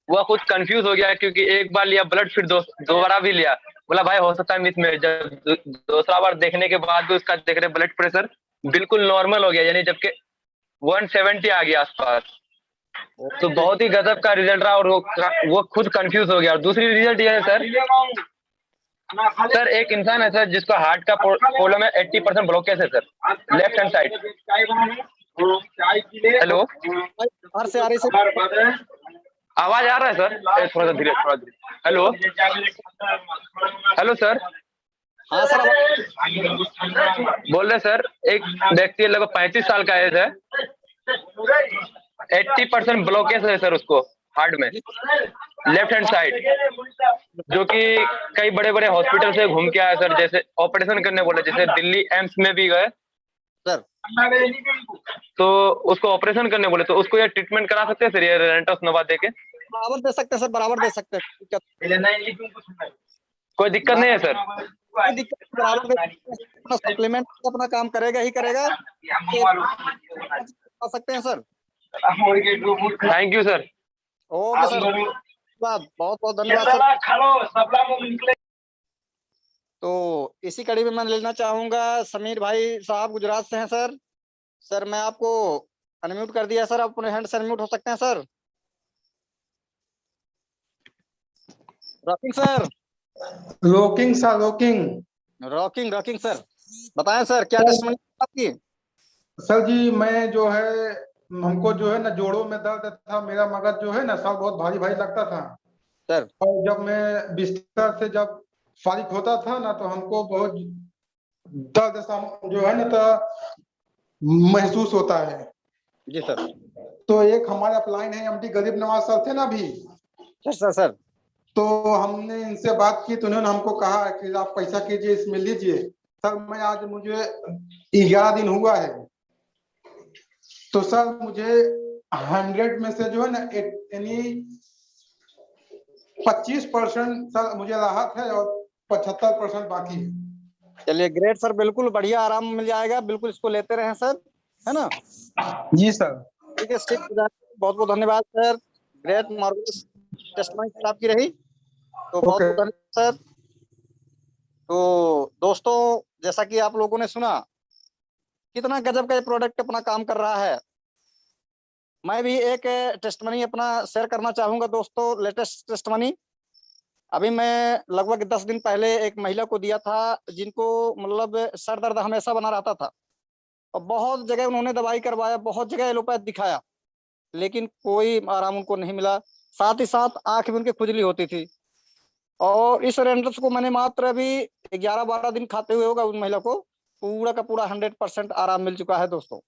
वह खुद कंफ्यूज हो गया, क्योंकि एक बार लिया ब्लड फिर दोबारा भी लिया। बोला भाई हो सकता है मिस में। जब दूसरा बार देखने के बाद भी उसका देख रहे ब्लड प्रेशर बिल्कुल नॉर्मल हो गया, यानी जबकि 170 आ गया आसपास। तो बहुत ही गजब का रिजल्ट रहा, और वो खुद कंफ्यूज हो गया। और दूसरी रिजल्ट ये है सर एक इंसान है सर जिसका हार्ट का प्रॉब्लम है, 80% ब्लॉकेज है sir, left hand side. Hello से आ रही सर, आवाज आ रहा है सर? थोड़ा सा धीरे, थोड़ा धीरे। Hello hello sir. हाँ सर बोल रहे सर, एक व्यक्ति लगभग 35 साल का एज है, 80% ब्लॉकेज है सर उसको हार्ट में, लेफ्ट हैंड साइड, जो कि कई बड़े बड़े हॉस्पिटल से घूम के आया सर। जैसे ऑपरेशन करने बोले, जैसे दिल्ली एम्स में भी गए सर, तो उसको ऑपरेशन करने बोले, तो उसको ये ट्रीटमेंट करा सकते हैं सर, ये रेंटस नवा दे के? बराबर दे सकते हैं सर, बराबर दे सकते हैं। कोई दिक्कत नहीं है सर? कोई दिक्कत नहीं, बराबर दे सकते हैं। अपना सप्लीमेंट अपना काम करेगा ही करेगा। आ सकते हैं sir. Thank you sir. Okay sir, बहुत बहुत धन्यवाद सर। तो इसी कड़ी में मैं लेना चाहूंगा समीर भाई साहब, गुजरात से हैं सर। सर मैं आपको अनम्यूट कर दिया सर, आप अपने हैंड से अनम्यूट हो सकते हैं sir. Rocking sir, rocking sir, rocking rocking rocking sir, बताएं सर क्या टेस्टमनी आपकी। सर जी मैं जो है, हमको जो है ना जोड़ों में दर्द था, मेरा मगज जो है ना सर बहुत भारी भारी लगता था सर। और जब मैं बिस्तर से जब फारिग होता था ना तो हमको बहुत दर्द जो है ना तो महसूस होता है। जी सर। तो एक हमारे अपलाइन है एमडी गरीब नवाज सर थे ना अभी सर, तो हमने इनसे बात की तो उन्होंने हमको कहा कि आप पैसा कीजिए इसमें लीजिए। सर मैं आज मुझे 11 दिन हुआ है, तो सर मुझे 100 में से जो है ना यानी 25% सर मुझे राहत है और 75% बाकी है। चलिए ग्रेट सर, बिल्कुल बढ़िया, आराम मिल जाएगा, बिल्कुल इसको लेते रहे सर, है ना। जी सर। ठीक है, बहुत बहुत धन्यवाद sir. Great marvellous testimony sir आपकी रही, तो बहुत बहुत धन्यवाद सर। तो दोस्तों जैसा कि आप लोगों ने सुना कितना गजब का ये प्रोडक्ट अपना काम कर रहा है। मैं भी एक टेस्टमनी अपना शेयर करना चाहूंगा दोस्तों, लेटेस्ट टेस्टमनी। अभी मैं लगभग 10 दिन पहले एक महिला को दिया था, जिनको मतलब सर दर्द हमेशा बना रहता था, और बहुत जगह उन्होंने दवाई करवाया, बहुत जगह एलोपैथ दिखाया, लेकिन कोई आराम उनको नहीं मिला। साथ ही साथ आंख में उनकी खुजली होती थी। और इस रेंडर्स को मैंने मात्र अभी 11-12 दिन खाते हुए होगा, उन महिला को पूरा का पूरा 100% आराम मिल चुका है दोस्तों।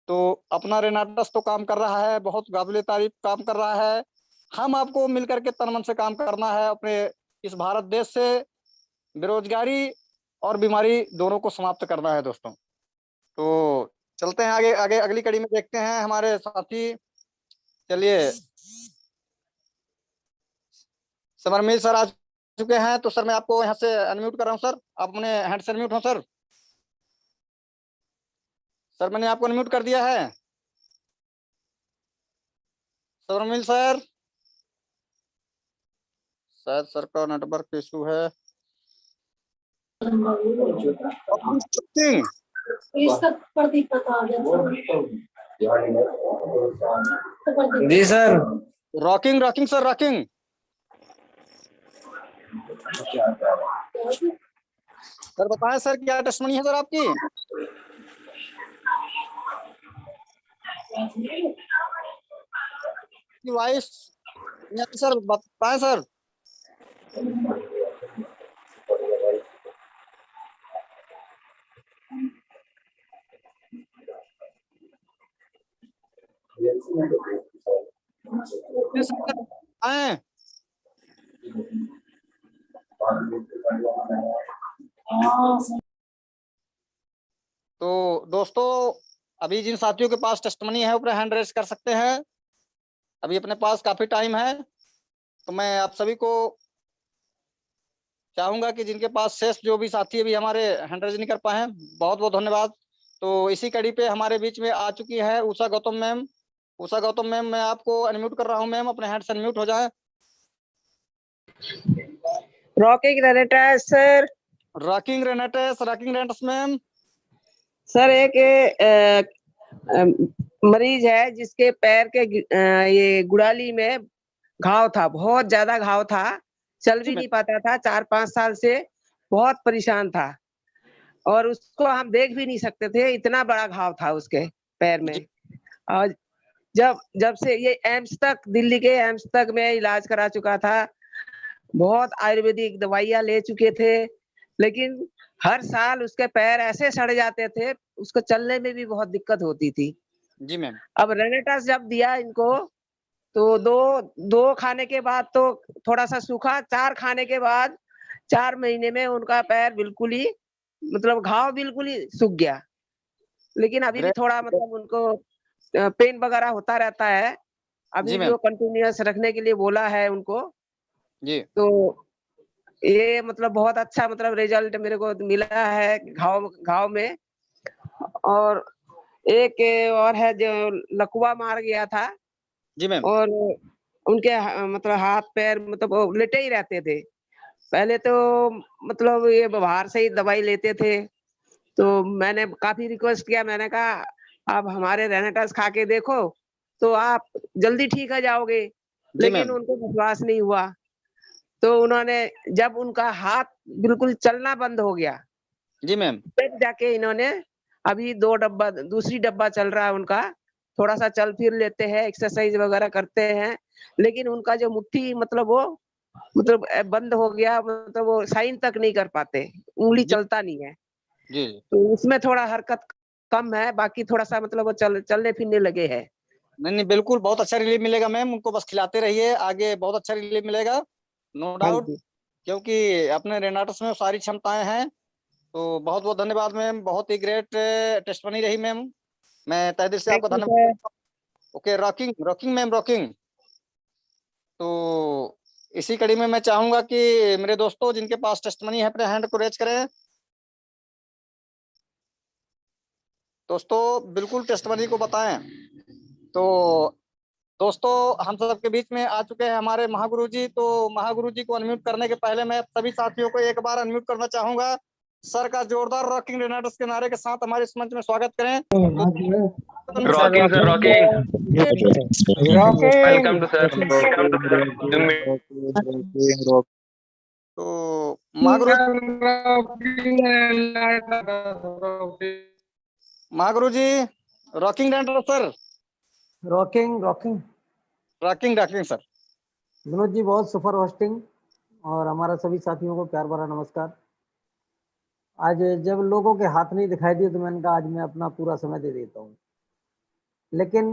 तो अपना रेनाटस तो काम कर रहा है, बहुत काबिल तारीफ काम कर रहा है। हम आपको मिलकर के तन मन से काम करना है, अपने इस भारत देश से बेरोजगारी और बीमारी दोनों को समाप्त करना है दोस्तों। तो चलते हैं आगे आगे, अगली कड़ी में देखते हैं हमारे साथी। चलिए समरमील सर आ चुके हैं, तो सर मैं आपको यहाँ से अनम्यूट कर रहा हूँ सर, आप अपने हैंड से अनम्यूट हो सर। सर मैंने आपको अनम्यूट कर दिया है समरमील सर। शायद सर का नेटवर्क इशू है। जी sir. Rocking rocking sir, rocking. Sir बताएं सर क्या टेस्टमनी है सर आपकी। वॉइस सर बताएं सर। आए तो दोस्तों अभी जिन साथियों के पास टेस्टमनी है ऊपर हैंड रेज कर सकते हैं। अभी अपने पास काफी टाइम है, तो मैं आप सभी को चाहूंगा कि जिनके पास शेष जो भी साथी अभी हमारे हैंड रेज नहीं कर पाए हैं, बहुत बहुत धन्यवाद। तो इसी कड़ी पे हमारे बीच में आ चुकी है उषा गौतम मैम। उषा गौतम मैम, मैं आपको अनम्यूट कर रहा हूं मैम, अपने हैंड से अनम्यूट हो जाए। रॉकिंग रेनेटेस सर। रॉकिंग रेनेटेस मैम। सर एक मरीज है जिसके पैर के ये गुड़ाली में घाव था, बहुत ज्यादा घाव था, चल भी नहीं पाता था, 4-5 साल से बहुत परेशान था और उसको हम देख भी नहीं सकते थे, इतना बड़ा घाव था उसके पैर में। और जब से ये एम्स तक, दिल्ली के एम्स तक में इलाज करा चुका था, बहुत आयुर्वेदिक दवाइयां ले चुके थे, लेकिन हर साल उसके पैर ऐसे सड़ जाते थे, उसको चलने में भी बहुत दिक्कत होती थी। जी मैम। अब रेनेटास जब दिया इनको तो दो खाने के बाद तो थोड़ा सा सूखा, 4 खाने के बाद 4 महीने में उनका पैर बिल्कुल ही, मतलब घाव बिल्कुल ही सूख गया। लेकिन अभी भी थोड़ा मतलब उनको पेन वगैरह होता रहता है, अभी भी वो कंटिन्यूअस रखने के लिए बोला है उनको। जी। तो ये मतलब बहुत अच्छा मतलब रिजल्ट मेरे को मिला है घाव में। और एक और है जो लकवा मार गया था। जी मैम। और उनके मतलब हाथ पैर मतलब वो लेटे ही रहते थे। पहले तो मतलब ये बाहर से ही दवाई लेते थे, तो मैंने काफी रिक्वेस्ट किया, मैंने कहा आप हमारे रेनेटास खा के देखो तो आप जल्दी ठीक हो जाओगे, लेकिन उनको विश्वास नहीं हुआ। तो उन्होंने जब उनका हाथ बिल्कुल चलना बंद हो गया, जी मैम, तब जाके इन्होंने अभी दूसरी डब्बा चल रहा है उनका, थोड़ा सा चल फिर लेते हैं, एक्सरसाइज वगैरह करते हैं, लेकिन उनका जो मुट्ठी मतलब वो मतलब बंद हो गया, मतलब वो साइन तक नहीं कर पाते, उंगली चलता नहीं है। जी। तो उसमें थोड़ा हरकत कम है, बाकी थोड़ा सा मतलब वो चलने फिरने लगे हैं। नहीं बिल्कुल, बहुत अच्छा रिलीफ मिलेगा मैम, उनको बस खिलाते रहिए, आगे बहुत अच्छा रिलीफ मिलेगा, नो डाउट, क्योंकि अपने रेनाटस में सारी क्षमताएं हैं। तो बहुत बहुत धन्यवाद मैम, बहुत ही ग्रेट टेस्टमनी रही मैम, मैं तहे दिल से आपका धन्यवाद। Okay, rocking ma'am, rocking. तो इसी कड़ी में मैं चाहूंगा कि मेरे दोस्तों जिनके पास टेस्टमनी है अपने हैंड को रेज करें। दोस्तों बिल्कुल टेस्टमनी को बताएं। तो दोस्तों हम सबके बीच में आ चुके हैं हमारे महागुरु जी। तो महागुरु जी को अनम्यूट करने के पहले मैं सभी साथियों को एक बार अनम्यूट करना चाहूंगा। सर का जोरदार रॉकिंग रेनाटस के नारे के साथ हमारे इस मंच में स्वागत करें। Rocking sir, rocking, welcome to sir. तो महागुरु जी रॉकिंग रेनाटस sir. Rocking sir. Vinod ji बहुत सुपर होस्टिंग, और हमारा सभी साथियों को प्यार भरा नमस्कार। आज जब लोगों के हाथ नहीं दिखाई दिए तो मैंने कहा आज मैं अपना पूरा समय दे देता हूँ, लेकिन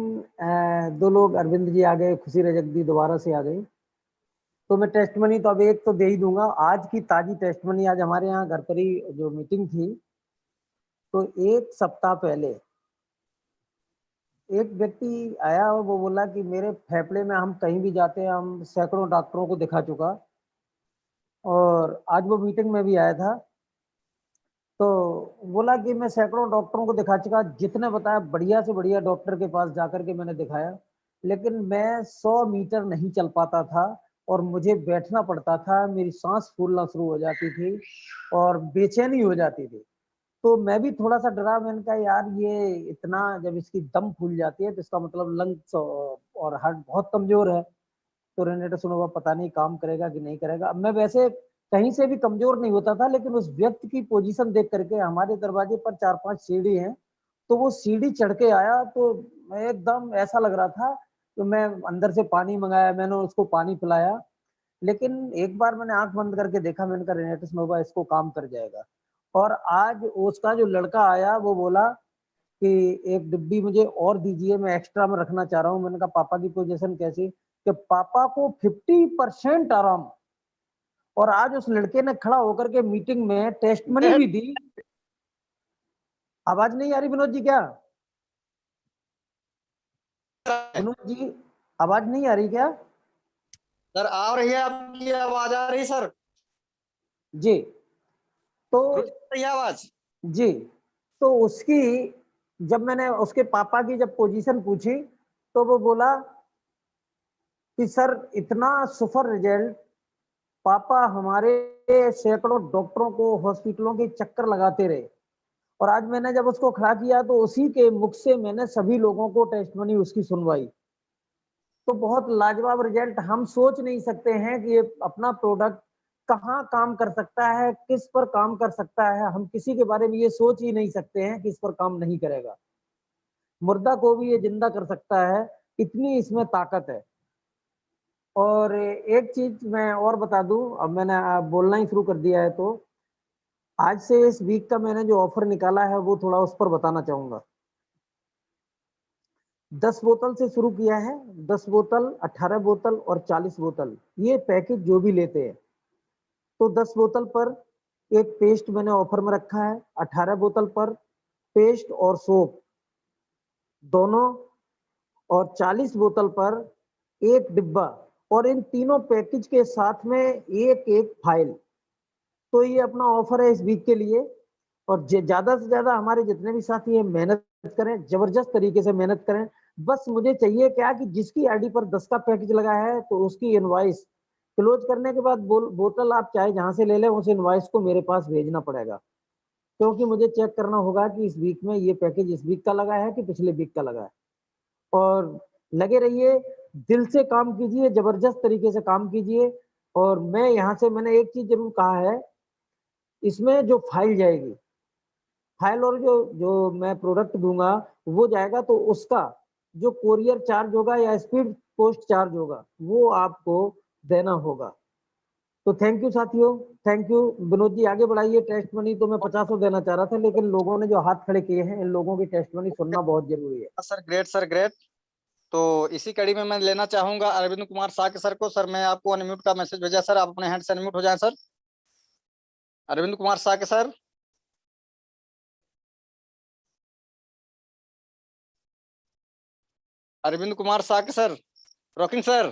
2 लोग अरविंद जी आ गए, खुशी रजक दी दोबारा से आ गई, तो मैं टेस्टमनी तो अब एक तो दे ही दूंगा। आज की ताजी टेस्टमनी, आज हमारे यहाँ घर पर ही जो मीटिंग थी, तो 1 सप्ताह पहले एक व्यक्ति आया और वो बोला कि मेरे फेफड़े में, हम कहीं भी जाते हैं, हम सैकड़ों डॉक्टरों को दिखा चुका, और आज वो मीटिंग में भी आया था, तो बोला कि मैं सैकड़ों डॉक्टरों को दिखा चुका, जितने बताया बढ़िया से बढ़िया डॉक्टर के पास जाकर के मैंने दिखाया, लेकिन मैं 100 मीटर नहीं चल पाता था और मुझे बैठना पड़ता था, मेरी सांस फूलना शुरू हो जाती थी और बेचैनी हो जाती थी। तो मैं भी थोड़ा सा डरा, मैंने कहा यार ये इतना, जब इसकी दम फूल जाती है तो इसका मतलब लंग्स और हार्ट बहुत कमजोर है, तो रेनेटस सोनोवा पता नहीं काम करेगा कि नहीं करेगा। अब मैं वैसे कहीं से भी कमजोर नहीं होता था, लेकिन उस व्यक्ति की पोजीशन देख करके, हमारे दरवाजे पर 4-5 सीढ़ी हैं तो वो सीढ़ी चढ़ के आया तो एकदम ऐसा लग रहा था, तो मैं अंदर से पानी मंगाया, मैंने उसको पानी पिलाया। लेकिन एक बार मैंने आंख बंद करके देखा, मैंने कहा रेनिटिस नोवा इसको काम कर जाएगा। और आज उसका जो लड़का आया वो बोला कि एक डिब्बी मुझे और दीजिए, मैं एक्स्ट्रा में रखना चाह रहा हूँ। मैंने कहा पापा की पोजीशन कैसी, कि पापा को 50% आराम। और आज उस लड़के ने खड़ा होकर के मीटिंग में टेस्ट मनी भी दी। आवाज नहीं आ रही विनोद जी क्या? विनोद जी आवाज नहीं आ रही क्या? सर आ रही है, आपकी आवाज आ रही सर जी। तो रही है आवाज जी, तो उसकी जब मैंने उसके पापा की जब पोजीशन पूछी तो वो बोला कि सर इतना सुपर रिजल्ट, पापा हमारे सैकड़ों डॉक्टरों को हॉस्पिटलों के चक्कर लगाते रहे, और आज मैंने जब उसको खड़ा किया तो उसी के मुख से मैंने सभी लोगों को टेस्टमनी उसकी सुनवाई। तो बहुत लाजवाब रिजल्ट। हम सोच नहीं सकते हैं कि ये अपना प्रोडक्ट कहाँ काम कर सकता है, किस पर काम कर सकता है। हम किसी के बारे में ये सोच ही नहीं सकते हैं कि इस पर काम नहीं करेगा। मुर्दा को भी ये जिंदा कर सकता है, इतनी इसमें ताकत है। और एक चीज मैं और बता दूं, अब मैंने बोलना ही शुरू कर दिया है, तो आज से इस वीक का मैंने जो ऑफर निकाला है वो थोड़ा उस पर बताना चाहूंगा। 10 बोतल से शुरू किया है, 10 बोतल, 18 बोतल और 40 बोतल, ये पैकेज जो भी लेते हैं। तो 10 बोतल पर एक पेस्ट मैंने ऑफर में रखा है, 18 बोतल पर पेस्ट और सोप दोनों, और 40 बोतल पर एक डिब्बा, और इन तीनों पैकेज के साथ में एक फाइल। तो ये अपना ऑफर है इस वीक के लिए। और ज्यादा से ज्यादा हमारे जितने भी साथी हैं मेहनत करें, जबरदस्त तरीके से मेहनत करें। बस मुझे चाहिए क्या कि जिसकी आईडी पर 10 का पैकेज लगा है तो उसकी इनवॉइस क्लोज करने के बाद बोतल आप चाहे जहां से ले लें, उस इनवॉइस को मेरे पास भेजना पड़ेगा, क्योंकि मुझे चेक करना होगा कि इस वीक में ये पैकेज इस वीक का लगा है कि पिछले वीक का लगा है। और लगे रहिए, दिल से काम कीजिए, जबरदस्त तरीके से काम कीजिए। और मैं यहाँ से मैंने एक चीज जरूर कहा है, इसमें जो फाइल जाएगी, फाइल और जो जो मैं प्रोडक्ट दूंगा वो जाएगा, तो उसका जो कोरियर चार्ज होगा या स्पीड पोस्ट चार्ज होगा वो आपको देना होगा। तो थैंक यू साथियों, थैंक यू। विनोद जी आगे बढ़ाइए। टेस्ट मनी तो मैं 50 देना चाह रहा था, लेकिन लोगों ने जो हाथ खड़े किए हैं, इन लोगों की टेस्ट मनी सुनना बहुत जरूरी है। Sir great sir great. तो इसी कड़ी में मैं लेना चाहूंगा अरविंद कुमार शाह के सर को। सर मैं आपको अनम्यूट का मैसेज भेजा सर, आप अपने हैंड से अनम्यूट हो जाए सर। अरविंद कुमार शाह के सर। अरविंद कुमार शाह के sir, rocking sir.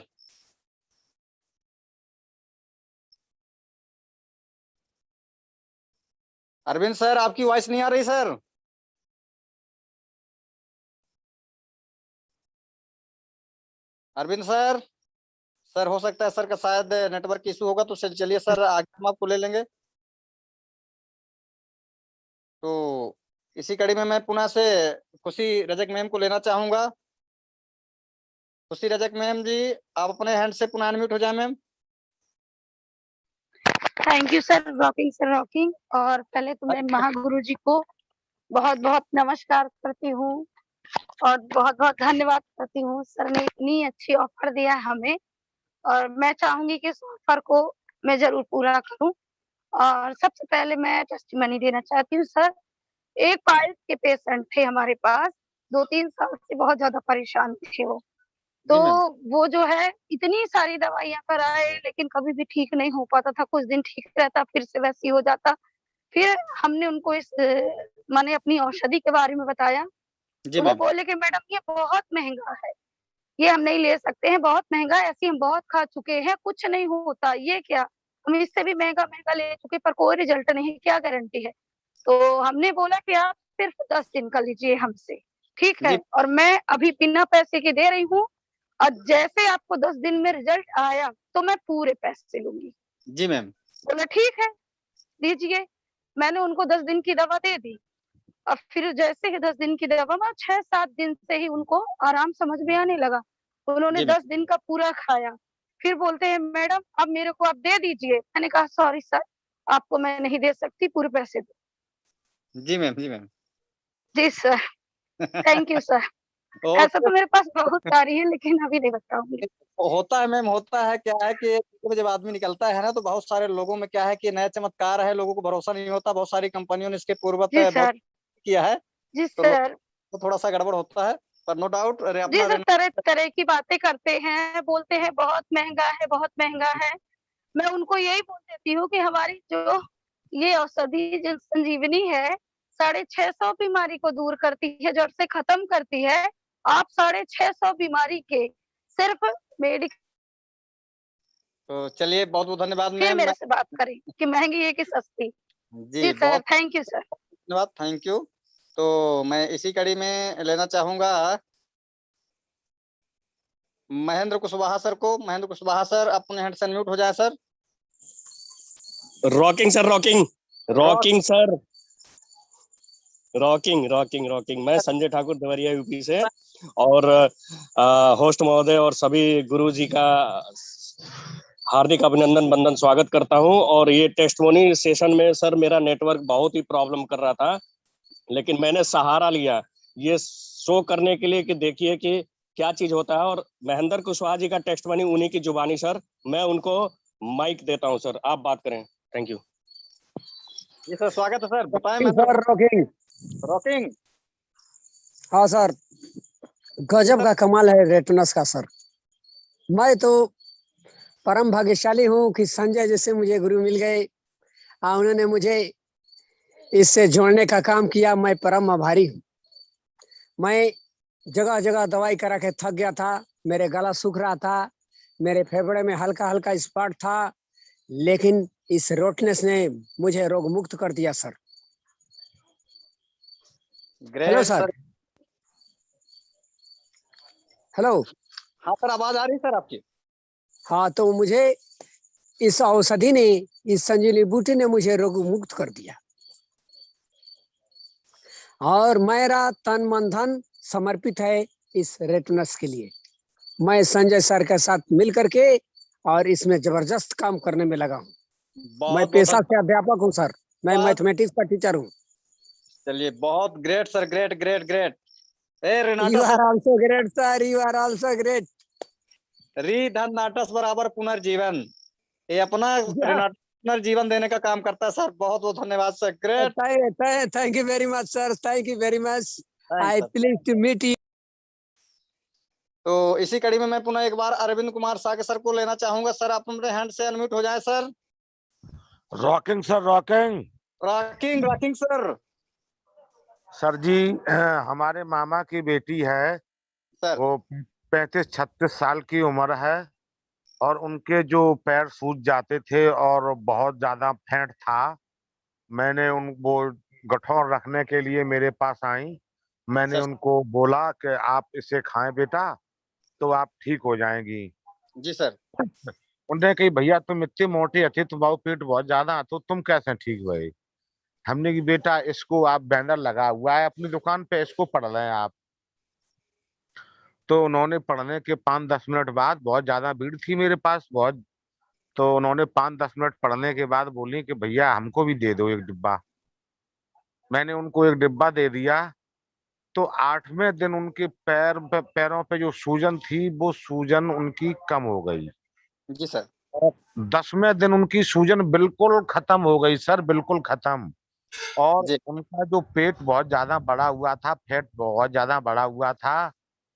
Arvind sir आपकी वॉइस नहीं आ रही सर। अरविंद सर, सर हो सकता है सर का शायद नेटवर्क इशू होगा, तो चलिए सर आगे हम आपको ले लेंगे। तो इसी कड़ी में मैं पुनः से खुशी रजक मैम को लेना चाहूंगा। खुशी रजक मैम जी, आप अपने हैंड से पुनः अनम्यूट हो जाए ma'am. Thank you sir, rocking sir rocking. और पहले तो मैं महागुरु जी को बहुत बहुत नमस्कार करती हूँ और बहुत बहुत धन्यवाद करती हूँ। सर ने इतनी अच्छी ऑफर दिया हमें, और मैं चाहूंगी कि इस ऑफर को मैं जरूर पूरा करूं। और सबसे पहले मैं टेस्टिमनी देना चाहती हूँ सर। एक पाइल्स के पेशेंट थे हमारे पास, 2-3 साल से बहुत ज्यादा परेशान थे वो। तो वो जो है इतनी सारी दवाइयां कराए, लेकिन कभी भी ठीक नहीं हो पाता था। कुछ दिन ठीक रहता, फिर से वैसे ही हो जाता। फिर हमने उनको इस माने अपनी औषधि के बारे में बताया, जी तो वो मैम। बोले कि मैडम ये बहुत महंगा है, ये हम नहीं ले सकते हैं, बहुत महंगा है, ऐसी हम बहुत खा चुके हैं, कुछ नहीं होता, ये क्या, हम इससे भी महंगा महंगा ले चुके पर कोई रिजल्ट नहीं, क्या गारंटी है। तो हमने बोला कि आप सिर्फ 10 दिन का लीजिए हमसे, ठीक है, और मैं अभी बिना पैसे के दे रही हूँ, और जैसे आपको 10 दिन में रिजल्ट आया तो मैं पूरे पैसे लूंगी। जी मैम। बोला ठीक है दीजिए। मैंने उनको 10 दिन की दवा दे दी, और फिर जैसे ही 10 दिन की दवा में 6-7 दिन से ही उनको आराम समझ में आने लगा। उन्होंने 10 दिन का पूरा खाया। फिर बोलते हैं मैडम अब मेरे को आप दे दीजिए। मैंने कहा सॉरी सर, आपको मैं नहीं दे सकती, पूरे पैसे दो। जी मैम, जी मैम। जी सर। Thank you sir. ऐसा तो मेरे पास बहुत सारी है, लेकिन अभी नहीं बताऊंगी। होता है मैम, होता है। क्या है कि जब आदमी निकलता है ना, तो बहुत सारे लोगों में क्या है कि नया चमत्कार है, लोगों को भरोसा नहीं होता। बहुत सारी कंपनियों ने इसके पूर्वत जी बहुत सर। किया है, जी तो लोग सर। को थोड़ा सा गड़बड़ होता है, पर नो डाउट जी अपना सर, तरह तरह की बातें करते हैं, बोलते हैं बहुत महंगा है, बहुत महंगा है। मैं उनको यही बोल देती हूँ कि हमारी जो ये औषधि जन संजीवनी है, 650 बीमारी को दूर करती है, जड़ से खत्म करती है। आप 650 बीमारी के सिर्फ मेडिक तो चलिए, बहुत बहुत धन्यवाद फिर मैम। मेरे से बात करें कि महंगी है कि सस्ती। जी जी सर, बहुत थैंक यू सर। धन्यवाद, थैंक यू। तो मैं इसी कड़ी में लेना चाहूंगा महेंद्र कुशवाहा सर को। महेंद्र कुशवाहा सर, अपने हैंड से अनम्यूट हो जाए sir. Rocking sir, rocking rocking sir, rocking rocking rocking. मैं संजय ठाकुर देवरिया यूपी से, और होस्ट महोदय और सभी गुरु जी का हार्दिक अभिनंदन वंदन स्वागत करता हूं। और ये टेस्टमोनी सेशन में सर मेरा नेटवर्क बहुत ही प्रॉब्लम कर रहा था, लेकिन मैंने सहारा लिया ये शो करने के लिए कि देखिए कि क्या चीज होता है। और महेंद्र कुशवाहा जी का टेस्टमोनी उन्हीं की जुबानी सर, मैं उनको माइक देता हूं सर, आप बात करें। Thank you. जी सर, स्वागत है सर। बताएं सर, महेंद्र। रॉकिंग। रॉकिंग। हाँ सर, गजब का कमाल है रेटनस का सर। मैं तो परम भाग्यशाली हूँ कि संजय जैसे मुझे गुरु मिल गए, उन्होंने मुझे इससे जोड़ने का काम किया। मैं परम आभारी हूँ। मैं जगह जगह दवाई करा के थक गया था, मेरे गला सूख रहा था, मेरे फेफड़े में हल्का हल्का स्पॉट था, लेकिन इस रोटनेस ने मुझे रोग मुक्त कर दिया सर। Hello sir. हेलो। हाँ सर, आवाज आ रही है सर आपकी। हाँ, तो मुझे इस औषधि ने, इस संजीवनी बूटी ने मुझे रोग मुक्त कर दिया, और मेरा तन मन धन समर्पित है इस रेटनस के लिए। मैं संजय सर के साथ मिल करके और इसमें जबरदस्त काम करने में लगा हूँ। मैं पेशा से अध्यापक हूँ सर, मैं मैथमेटिक्स का टीचर हूँ। चलिए, बहुत great sir, great great great. A Renata You sir, are also great sir, you are also great। री धन नाटस बराबर पुनर्जीवन, ये अपना रेनाटा पुनर्जीवन देने का काम करता है सर। बहुत बहुत धन्यवाद sir, great. Thank you very much sir, thank you very much। I pleased to meet you। तो इसी कड़ी में मैं पुनः एक बार अरविंद कुमार साके सर को लेना चाहूंगा। सर, आप अपने हैंड से अनम्यूट हो जाए sir. Rocking sir, rocking rocking rocking sir. Sir जी, हमारे मामा की बेटी है सर, वो 35-36 साल की उम्र है, और उनके जो पैर सूज जाते थे और बहुत ज्यादा फैट था। मैंने वो गठौर रखने के लिए मेरे पास आई। मैंने उनको बोला कि आप इसे खाएं बेटा, तो आप ठीक हो जाएंगी। जी सर। उन्होंने कही भैया तुम इतनी मोटी थी, तुम्हारा पेट बहुत ज्यादा, तो तुम कैसे ठीक हुए? हमने की बेटा इसको आप बैनर लगा हुआ है अपनी दुकान पे, इसको पढ़ लें आप। तो उन्होंने पढ़ने के 5-10 मिनट बाद, बहुत ज्यादा भीड़ थी मेरे पास बहुत, तो उन्होंने 5-10 मिनट पढ़ने के बाद बोली कि भैया हमको भी दे दो एक डिब्बा। मैंने उनको एक डिब्बा दे दिया। तो 8वें दिन उनके पैरों पे जो सूजन थी, वो सूजन उनकी कम हो गई। जी सर। 10वें दिन उनकी सूजन बिल्कुल खत्म हो गई सर, बिल्कुल खत्म। और उनका जो पेट बहुत ज्यादा बड़ा हुआ था, फैट बहुत ज्यादा बड़ा हुआ था,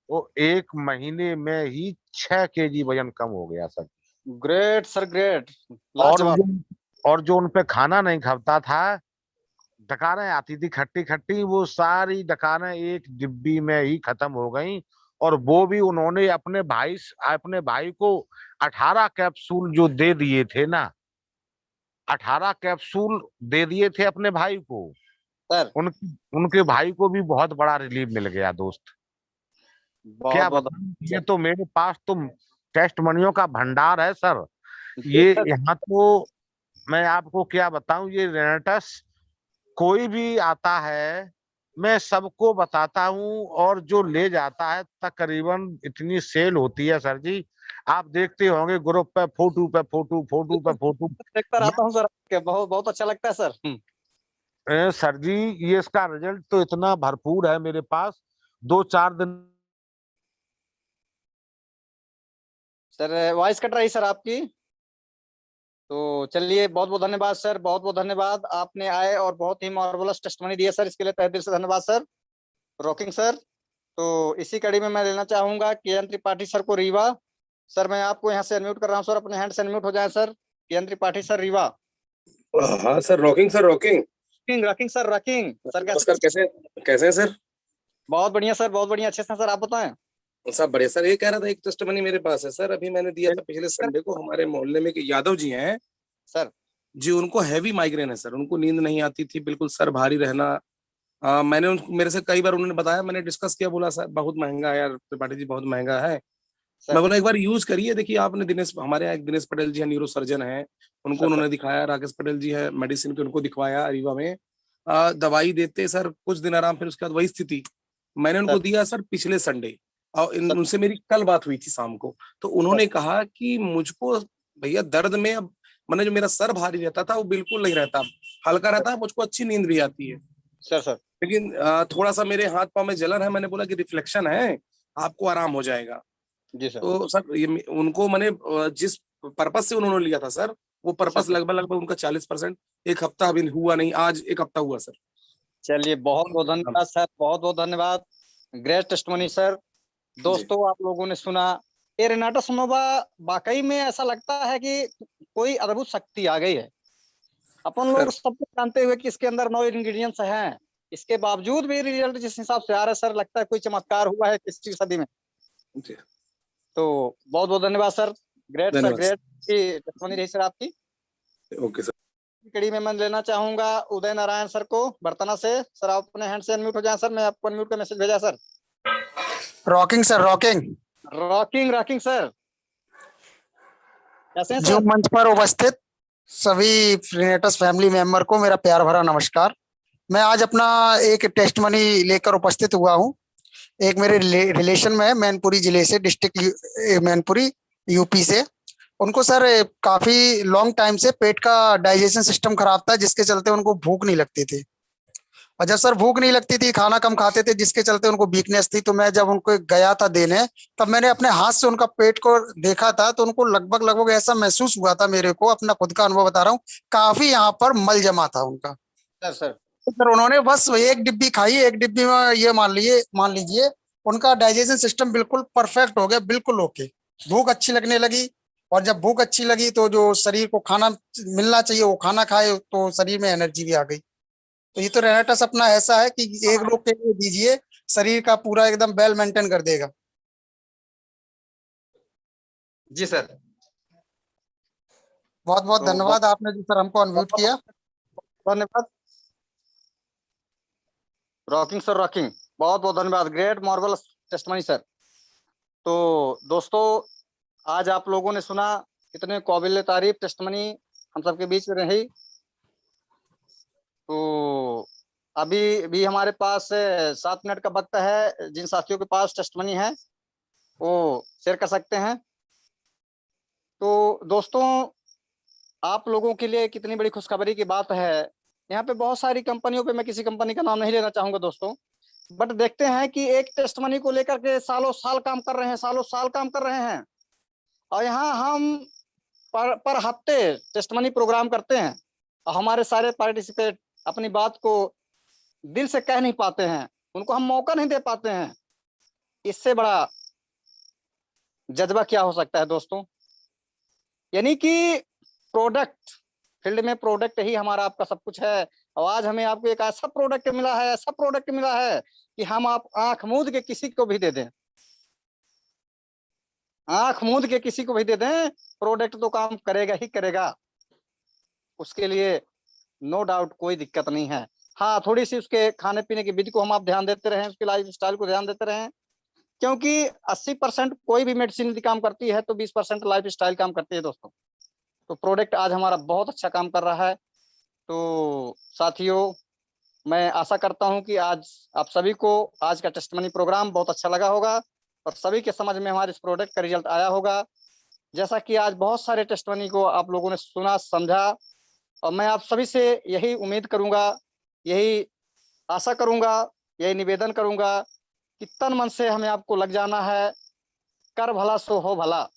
वो 1 महीने में ही 6 केजी वजन कम हो गया सर। ग्रेट सर, ग्रेट, और लाजवाब। और जो उन पे खाना नहीं खाता था, डकारें आती थी खट्टी खट्टी, वो सारी डकारें एक डिब्बी में ही खत्म हो गई। और वो भी उन्होंने अपने भाई को 18 कैप्सूल जो दे दिए थे ना, 18 कैप्सूल दे दिए थे अपने भाई को सर। उनके भाई को भी बहुत बड़ा रिलीफ मिल गया दोस्त। क्या बताऊं, ये तो मेरे पास तो टेस्ट मनियों का भंडार है सर। ये यहाँ तो मैं आपको क्या बताऊं, ये रेनेटस कोई भी आता है मैं सबको बताता हूँ, और जो ले जाता है तकरीबन इतनी सेल होती है सर जी, आप देखते होंगे ग्रुप पे फोटो पे फोटो, फोटो पे फोटो देखता रहता हूँ सर, बहुत बहुत अच्छा लगता है सर। सर जी, ये इसका रिजल्ट तो इतना भरपूर है मेरे पास। 2-4 दिन। सर वॉइस कट रही सर आपकी। तो चलिए, बहुत बहुत धन्यवाद सर, बहुत बहुत धन्यवाद, आपने आए और बहुत ही मार्वलस टेस्टमनी दिया सर, इसके लिए तहे दिल से धन्यवाद सर, रॉकिंग सर। तो इसी कड़ी में मैं लेना चाहूंगा किरण त्रिपाठी सर को, रीवा सर। मैं आपको यहाँ से अनम्यूट कर रहा हूँ सर, अपने हैंड से अनम्यूट हो जाए सर। किरण त्रिपाठी सर, रीवा। हाँ sir, rocking sir, rocking rocking sir, rocking sir. नमस्कार, कैसे कैसे हैं सर? बहुत बढ़िया सर, बहुत बढ़िया, अच्छे से सर, आप बताएं। सब बढ़िया सर। ये कह रहा था, एक टेस्टमनी मेरे पास है सर, अभी मैंने दिया था पिछले संडे को। हमारे मोहल्ले में एक यादव जी हैं सर जी, उनको हैवी माइग्रेन है सर, उनको नींद नहीं आती थी, बिल्कुल सर भारी रहना। मैंने उनको, मेरे से कई बार उन्होंने बताया, मैंने डिस्कस किया, बोला सर बहुत महंगा है यार त्रिपाठी जी, बहुत महंगा है। मैं बोला एक बार यूज करिए, देखिए आपने दिनेश, हमारे यहाँ एक दिनेश पटेल जी है, न्यूरो सर्जन है, उनको उन्होंने दिखाया, राकेश पटेल जी है मेडिसिन के, उनको दिखवाया रीवा में। दवाई देते सर, कुछ दिन आराम, फिर उसके बाद वही स्थिति। मैंने उनको दिया सर पिछले संडे, और उनसे मेरी कल बात हुई थी शाम को। तो उन्होंने कहा कि मुझको भैया दर्द में, अब मैंने जो मेरा सर भारी रहता था वो बिल्कुल नहीं रहता, हल्का रहता है, मुझको अच्छी नींद भी आती है सर। लेकिन थोड़ा सा मेरे हाथ पांव में जलन है। मैंने बोला कि रिफ्लेक्शन है, आपको आराम हो जाएगा। जी सर। तो सर ये उनको मैंने जिस पर्पस से उन्होंने लिया था सर, वो पर्पस लगभग उनका 40%, एक हफ्ता अभी हुआ नहीं, आज एक हफ्ता हुआ सर। चलिए, बहुत बहुत धन्यवाद सर, बहुत बहुत धन्यवाद, ग्रेट टेस्टमनी सर। दोस्तों, आप लोगों ने सुना, ये रेनाटा सोनोवा वाकई में ऐसा लगता है कि कोई अद्भुत शक्ति आ गई है। अपन लोग सब कुछ जानते हुए कि इसके अंदर 9 इंग्रेडिएंट्स हैं, इसके बावजूद भी रिजल्ट जिस हिसाब से आ रहा है सर, लगता है कोई चमत्कार हुआ है किसी सदी में। तो बहुत बहुत धन्यवाद सर, ग्रेट सर, ग्रेट की टेस्टमनी रही सर आपकी। Okay sir. कड़ी में मैं लेना चाहूंगा उदय नारायण सर को, बर्तना से। सर आप अपने हैंड से अनम्यूट हो जाए सर, मैं आपको अनम्यूट का मैसेज भेजा sir. Rocking sir, rocking rocking, rocking sir, कैसे हैं जो सर? मंच पर उपस्थित सभी फ्रीनेटस फैमिली मेंबर को मेरा प्यार भरा नमस्कार। मैं आज अपना एक टेस्टमनी लेकर उपस्थित हुआ हूं। एक मेरे रिलेशन में है, मैनपुरी जिले से, डिस्ट्रिक्ट मैनपुरी, यूपी से। उनको सर काफी लॉन्ग टाइम से पेट का डाइजेशन सिस्टम खराब था, जिसके चलते उनको भूख नहीं लगती थी। और जब सर भूख नहीं लगती थी, खाना कम खाते थे, जिसके चलते उनको वीकनेस थी। तो मैं जब उनको गया था देने, तब मैंने अपने हाथ से उनका पेट को देखा था, तो उनको लगभग लगभग ऐसा महसूस हुआ था, मेरे को अपना खुद का अनुभव बता रहा हूँ, काफी यहाँ पर मल जमा था उनका। सर तो सर उन्होंने बस एक डिब्बी खाई, एक डिब्बी में ये मान लीजिए उनका डाइजेशन सिस्टम बिल्कुल परफेक्ट हो गया, बिल्कुल ओके। भूख अच्छी लगने लगी, और जब भूख अच्छी लगी तो जो शरीर को खाना मिलना चाहिए वो खाना खाए, तो शरीर में एनर्जी भी आ गई। तो ये तो रेनाटस अपना ऐसा है कि एक रोग के लिए दीजिए, शरीर का पूरा एकदम वेल मेंटेन कर देगा। जी सर, बहुत बहुत धन्यवाद आपने जो सर हमको अनम्यूट किया। धन्यवाद रॉकिंग सर, रॉकिंग, बहुत बहुत धन्यवाद, ग्रेट मार्वलस टेस्टमनी सर। तो दोस्तों, आज आप लोगों ने सुना, कितने काबिल तारीफ टेस्टमनी हम सबके बीच में रही। तो अभी भी हमारे पास 7 मिनट का वक्त है, जिन साथियों के पास टेस्टमनी है वो शेयर कर सकते हैं। तो दोस्तों, आप लोगों के लिए कितनी बड़ी खुशखबरी की बात है। यहाँ पे बहुत सारी कंपनियों पे, मैं किसी कंपनी का नाम नहीं लेना चाहूंगा दोस्तों, बट देखते हैं कि एक टेस्टमनी को लेकर के सालों साल काम कर रहे हैं, सालों साल काम कर रहे हैं। और यहाँ हम पर हफ्ते टेस्टमनी प्रोग्राम करते हैं, और हमारे सारे पार्टिसिपेट अपनी बात को दिल से कह नहीं पाते हैं, उनको हम मौका नहीं दे पाते हैं। इससे बड़ा जज्बा क्या हो सकता है दोस्तों। यानी कि प्रोडक्ट फील्ड में, प्रोडक्ट ही हमारा आपका सब कुछ है। और आज हमें आपको एक ऐसा प्रोडक्ट मिला है, ऐसा प्रोडक्ट मिला है कि हम आप आंख मूंद के किसी को भी दे दें, आंख मूंद के किसी को भी दे दें, प्रोडक्ट तो काम करेगा ही करेगा। उसके लिए नो डाउट कोई दिक्कत नहीं है। हाँ, थोड़ी सी उसके खाने पीने की विधि को हम आप ध्यान देते रहें, उसके लाइफ स्टाइल को ध्यान देते रहें, क्योंकि 80% कोई भी मेडिसिन यदि काम करती है तो 20% लाइफ स्टाइल काम करती है दोस्तों। तो प्रोडक्ट आज हमारा बहुत अच्छा काम कर रहा है। तो साथियों, मैं आशा करता हूं कि आज आप सभी को आज का टेस्टमनी प्रोग्राम बहुत अच्छा लगा होगा, और सभी के समझ में हमारे इस प्रोडक्ट का रिजल्ट आया होगा। जैसा कि आज बहुत सारे टेस्टमनी को आप लोगों ने सुना, समझा, और मैं आप सभी से यही उम्मीद करूंगा, यही आशा करूंगा, यही निवेदन करूंगा कि तन मन से हमें आपको लग जाना है। कर भला सो हो भला।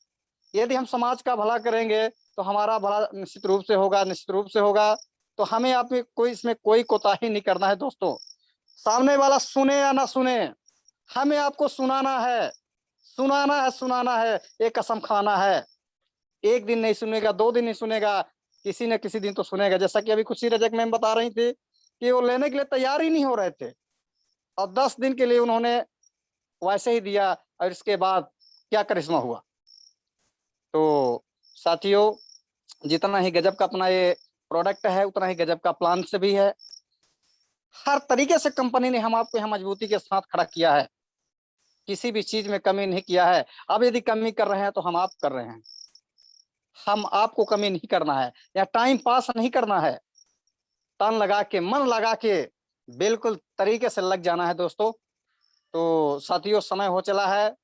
यदि हम समाज का भला करेंगे तो हमारा भला निश्चित रूप से होगा, निश्चित रूप से होगा। तो हमें आप में कोई इसमें कोई कोताही नहीं करना है दोस्तों। सामने वाला सुने या ना सुने, हमें आपको सुनाना है, सुनाना है, सुनाना है, एक कसम खाना है। एक दिन नहीं सुनेगा, 2 दिन नहीं सुनेगा, किसी न किसी दिन तो सुनेगा। जैसा कि अभी खुशी रजक मैम बता रही थी कि वो लेने के लिए तैयार ही नहीं हो रहे थे और 10 दिन के लिए उन्होंने वैसे ही दिया और इसके बाद क्या करिश्मा हुआ। तो साथियों, जितना ही गजब का अपना ये प्रोडक्ट है उतना ही गजब का प्लान से भी है। हर तरीके से कंपनी ने हम आपको यहाँ मजबूती के साथ खड़ा किया है, किसी भी चीज में कमी नहीं किया है। अब यदि कमी कर रहे हैं तो हम आप कर रहे हैं, हम आपको कमी नहीं करना है या टाइम पास नहीं करना है। तन लगा के, मन लगा के बिल्कुल तरीके से लग जाना है दोस्तों। तो साथियों, समय हो चला है,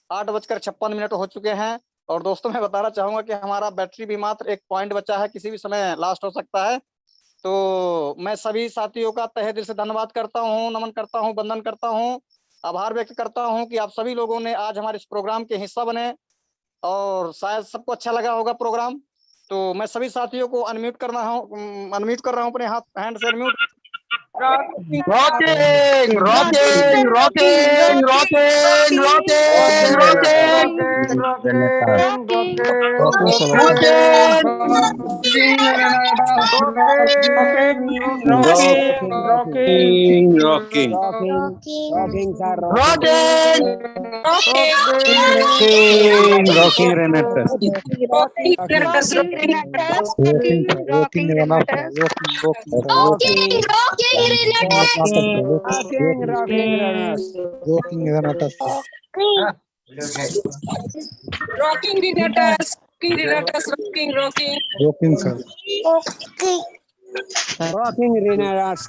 8:56 हो चुके हैं। और दोस्तों मैं बताना चाहूंगा कि हमारा बैटरी भी मात्र 1 पॉइंट बचा है, किसी भी समय लास्ट हो सकता है। तो मैं सभी साथियों का तहे दिल से धन्यवाद करता हूँ, नमन करता हूँ, वंदन करता हूँ, आभार व्यक्त करता हूँ कि आप सभी लोगों ने आज हमारे इस प्रोग्राम के हिस्सा बने और शायद सबको अच्छा लगा होगा प्रोग्राम। तो मैं सभी साथियों को अनम्यूट कर रहा हूँ अपने हैंड से unmute. Rocking rocking rocking rocking Rocking Renatas.